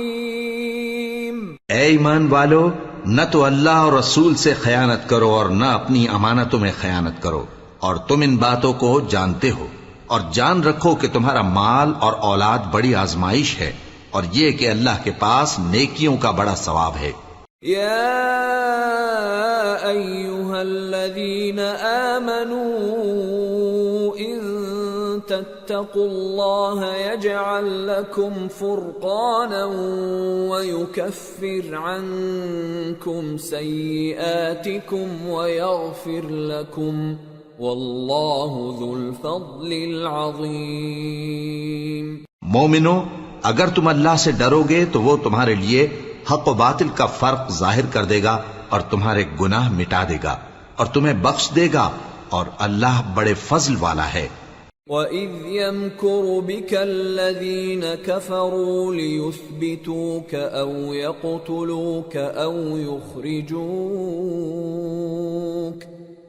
عظیم۔ اے ایمان والو، نہ تو اللہ اور رسول سے خیانت کرو اور نہ اپنی امانتوں میں خیانت کرو، اور تم ان باتوں کو جانتے ہو، اور جان رکھو کہ تمہارا مال اور اولاد بڑی آزمائش ہے، اور یہ کہ اللہ کے پاس نیکیوں کا بڑا ثواب ہے۔ یا ایھا الذین آمنوا ان تتقوا الله يجعل لكم فرقانا ويكفر عنكم سيئاتكم ويغفر لكم والله ذو الفضل العظيم۔ مومنو، اگر تم اللہ سے ڈرو گے تو وہ تمہارے لیے حق و باطل کا فرق ظاہر کر دے گا اور تمہارے گناہ مٹا دے گا اور تمہیں بخش دے گا، اور اللہ بڑے فضل والا ہے۔ وَإِذْ يَمْكُرُ بِكَ الَّذِينَ كَفَرُوا لِيُثْبِتُوكَ أَوْ يَقْتُلُوكَ أَوْ يُخْرِجُوكَ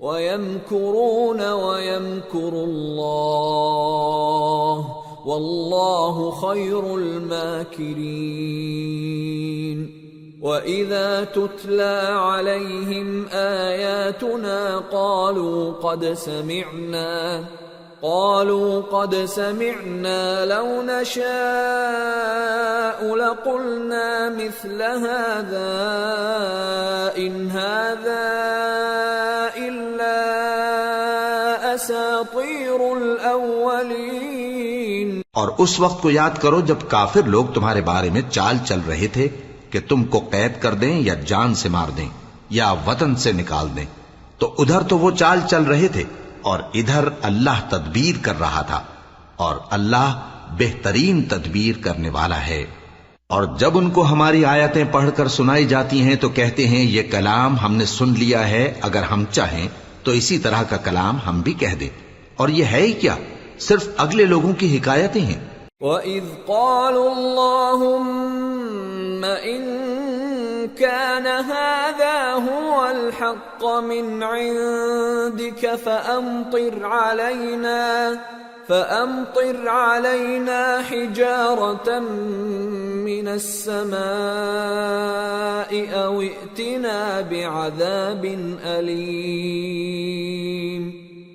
وَيَمْكُرُونَ وَيَمْكُرُ اللَّهُ وَاللَّهُ خَيْرُ الْمَاكِرِينَ۔ وَإِذَا تُتْلَى عَلَيْهِمْ آيَاتُنَا قالوا قد سمعنا لو نشاء لقلنا مثل هذا إن هذا إلا أساطير الأولين۔ اور اس وقت کو یاد کرو جب کافر لوگ تمہارے بارے میں چال چل رہے تھے کہ تم کو قید کر دیں یا جان سے مار دیں یا وطن سے نکال دیں، تو ادھر تو وہ چال چل رہے تھے اور ادھر اللہ تدبیر کر رہا تھا، اور اللہ بہترین تدبیر کرنے والا ہے۔ اور جب ان کو ہماری آیتیں پڑھ کر سنائی جاتی ہیں تو کہتے ہیں یہ کلام ہم نے سن لیا ہے، اگر ہم چاہیں تو اسی طرح کا کلام ہم بھی کہہ دیں، اور یہ ہے ہی کیا، صرف اگلے لوگوں کی حکایتیں ہیں۔ وَإِذْ قَالُوا اللَّهُمَّ إِن كَانَ هَذَا هُوَ الْحَقَّ مِنْ عِنْدِكَ فَأَمْطِرْ عَلَيْنَا حِجَارَةً مِّنَ السَّمَاءِ أَوْ ائْتِنَا بِعَذَابٍ أَلِيمٍ۔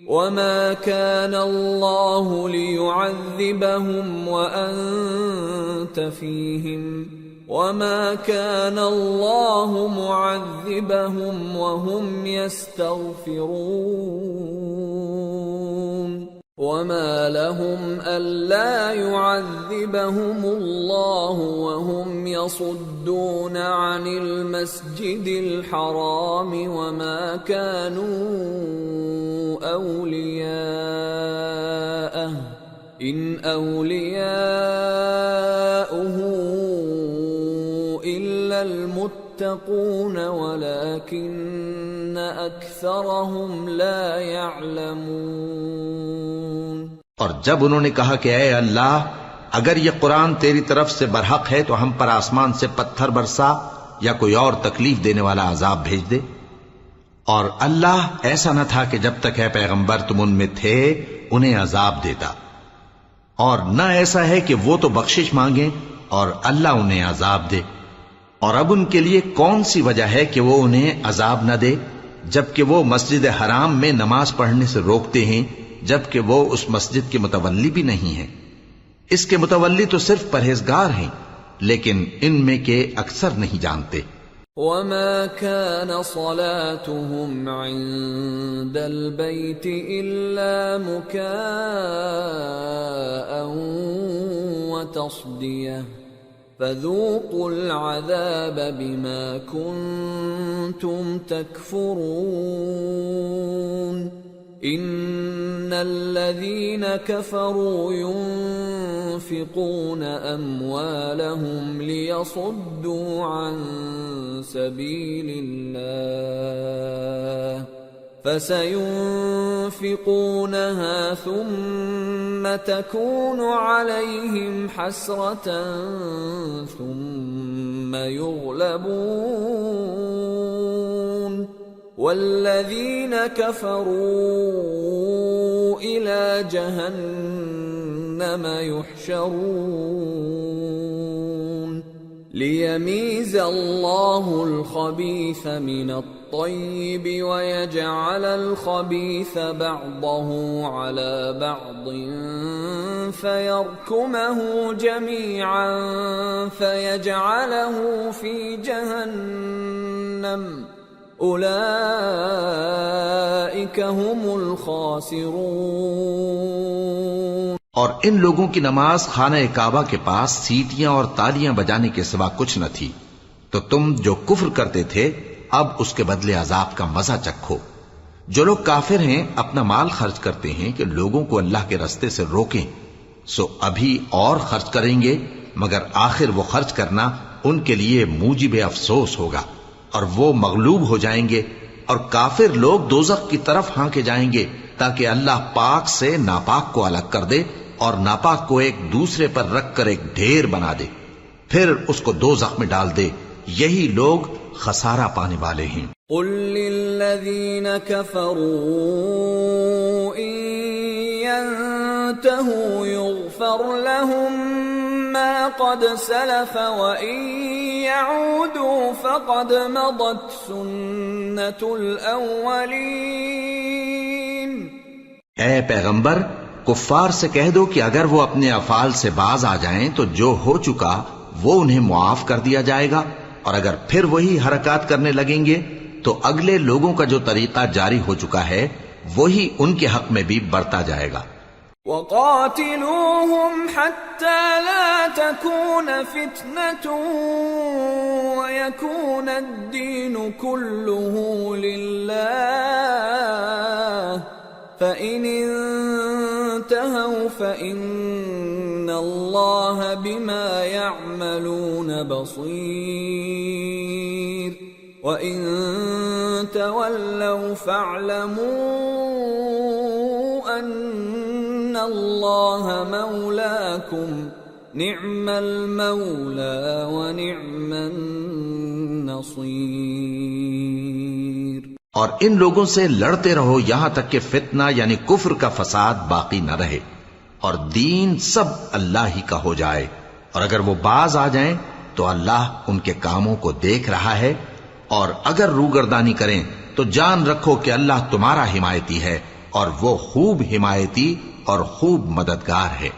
وَمَا كَانَ اللَّهُ لِيُعَذِّبَهُمْ وَأَنْتَ فِيهِمْ وَمَا كَانَ اللَّهُ مُعَذِّبَهُمْ وَهُمْ يَسْتَغْفِرُونَ۔ وَمَا لَهُمْ أَلَّا يُعَذِّبَهُمُ اللَّهُ وَهُمْ يَصُدُّونَ عَنِ الْمَسْجِدِ الْحَرَامِ وَمَا كَانُوا أَوْلِيَاءَهُ إِنْ أَوْلِيَاؤُهُ إِلَّا الْمُتَّقُونَ وَلَكِنَّ أَكْثَرَهُمْ لَا يَعْلَمُونَ۔ اور جب انہوں نے کہا کہ اے اللہ، اگر یہ قرآن تیری طرف سے برحق ہے تو ہم پر آسمان سے پتھر برسا یا کوئی اور تکلیف دینے والا عذاب بھیج دے، اور اللہ ایسا نہ تھا کہ جب تک ہے پیغمبر تم ان میں تھے انہیں عذاب دیتا، اور نہ ایسا ہے کہ وہ تو بخشش مانگیں اور اللہ انہیں عذاب دے۔ اور اب ان کے لیے کون سی وجہ ہے کہ وہ انہیں عذاب نہ دے، جبکہ وہ مسجد حرام میں نماز پڑھنے سے روکتے ہیں، جبکہ وہ اس مسجد کے متولی بھی نہیں ہیں۔ اس کے متولی تو صرف پرہیزگار ہیں، لیکن ان میں کے اکثر نہیں جانتے۔ وَمَا كَانَ صَلَاتُهُمْ عِندَ الْبَيْتِ إِلَّا مُكَاءً وَتَصْدِيَةً فَذُوقُوا الْعَذَابَ بِمَا كُنتُمْ تَكْفُرُونَ۔ إِنَّ الَّذِينَ كَفَرُوا يُنْفِقُونَ أَمْوَالَهُمْ لِيَصُدُّوا عَنْ سَبِيلِ اللَّهِ فَسَيُنْفِقُونَهَا ثُمَّ تَكُونُ عَلَيْهِمْ حَسْرَةً ثُمَّ يُغْلَبُونَ وَالَّذِينَ كَفَرُوا إِلَى جَهَنَّمَ يُحْشَرُونَ لِيَمِيزَ اللَّهُ الْخَبِيثَ مِنَ الطَّيِّبِ وَيَجْعَلَ الْخَبِيثَ بَعْضَهُ عَلَى بَعْضٍ فَيَرْكُمَهُ جَمِيعًا فَيَجْعَلَهُ فِي جَهَنَّمَ أُولَئِكَ هُمُ الْخَاسِرُونَ۔ اور ان لوگوں کی نماز خانہ کعبہ کے پاس سیٹیاں اور تالیاں بجانے کے سوا کچھ نہ تھی، تو تم جو کفر کرتے تھے اب اس کے بدلے عذاب کا مزہ چکھو۔ جو لوگ کافر ہیں اپنا مال خرچ کرتے ہیں کہ لوگوں کو اللہ کے رستے سے روکیں، سو ابھی اور خرچ کریں گے، مگر آخر وہ خرچ کرنا ان کے لیے موجب افسوس ہوگا، اور وہ مغلوب ہو جائیں گے، اور کافر لوگ دوزخ کی طرف ہانکے جائیں گے تاکہ اللہ پاک سے ناپاک کو الگ کر دے اور ناپاک کو ایک دوسرے پر رکھ کر ایک ڈھیر بنا دے، پھر اس کو دوزخ میں ڈال دے۔ یہی لوگ خسارہ پانے والے ہیں۔ قل للذین کفروا ان ينتهوا يغفر لهم ما قد سلف وان يعودوا فقد مضت سنة الاولین۔ اے پیغمبر، کفار سے کہہ دو کہ اگر وہ اپنے افعال سے باز آ جائیں تو جو ہو چکا وہ انہیں معاف کر دیا جائے گا، اور اگر پھر وہی حرکات کرنے لگیں گے تو اگلے لوگوں کا جو طریقہ جاری ہو چکا ہے وہی ان کے حق میں بھی برتا جائے گا۔ وَقَاتِلُوهُمْ حَتَّى لَا تَكُونَ فِتْنَةٌ وَيَكُونَ الدِّينُ كُلُّهُ لِلَّهِ فَإِنِ انتهوا فَإِنَّ اللَّهَ بِمَا يَعْمَلُونَ بَصِيرٌ وَإِن تَوَلَّوْا فَاعْلَمُوا أَنَّ اللَّهَ مَوْلَاكُمْ نِعْمَ الْمَوْلَى وَنِعْمَ النَّصِيرُ۔ اور ان لوگوں سے لڑتے رہو یہاں تک کہ فتنہ یعنی کفر کا فساد باقی نہ رہے، اور دین سب اللہ ہی کا ہو جائے، اور اگر وہ باز آ جائیں تو اللہ ان کے کاموں کو دیکھ رہا ہے، اور اگر روگردانی کریں تو جان رکھو کہ اللہ تمہارا حمایتی ہے، اور وہ خوب حمایتی اور خوب مددگار ہے۔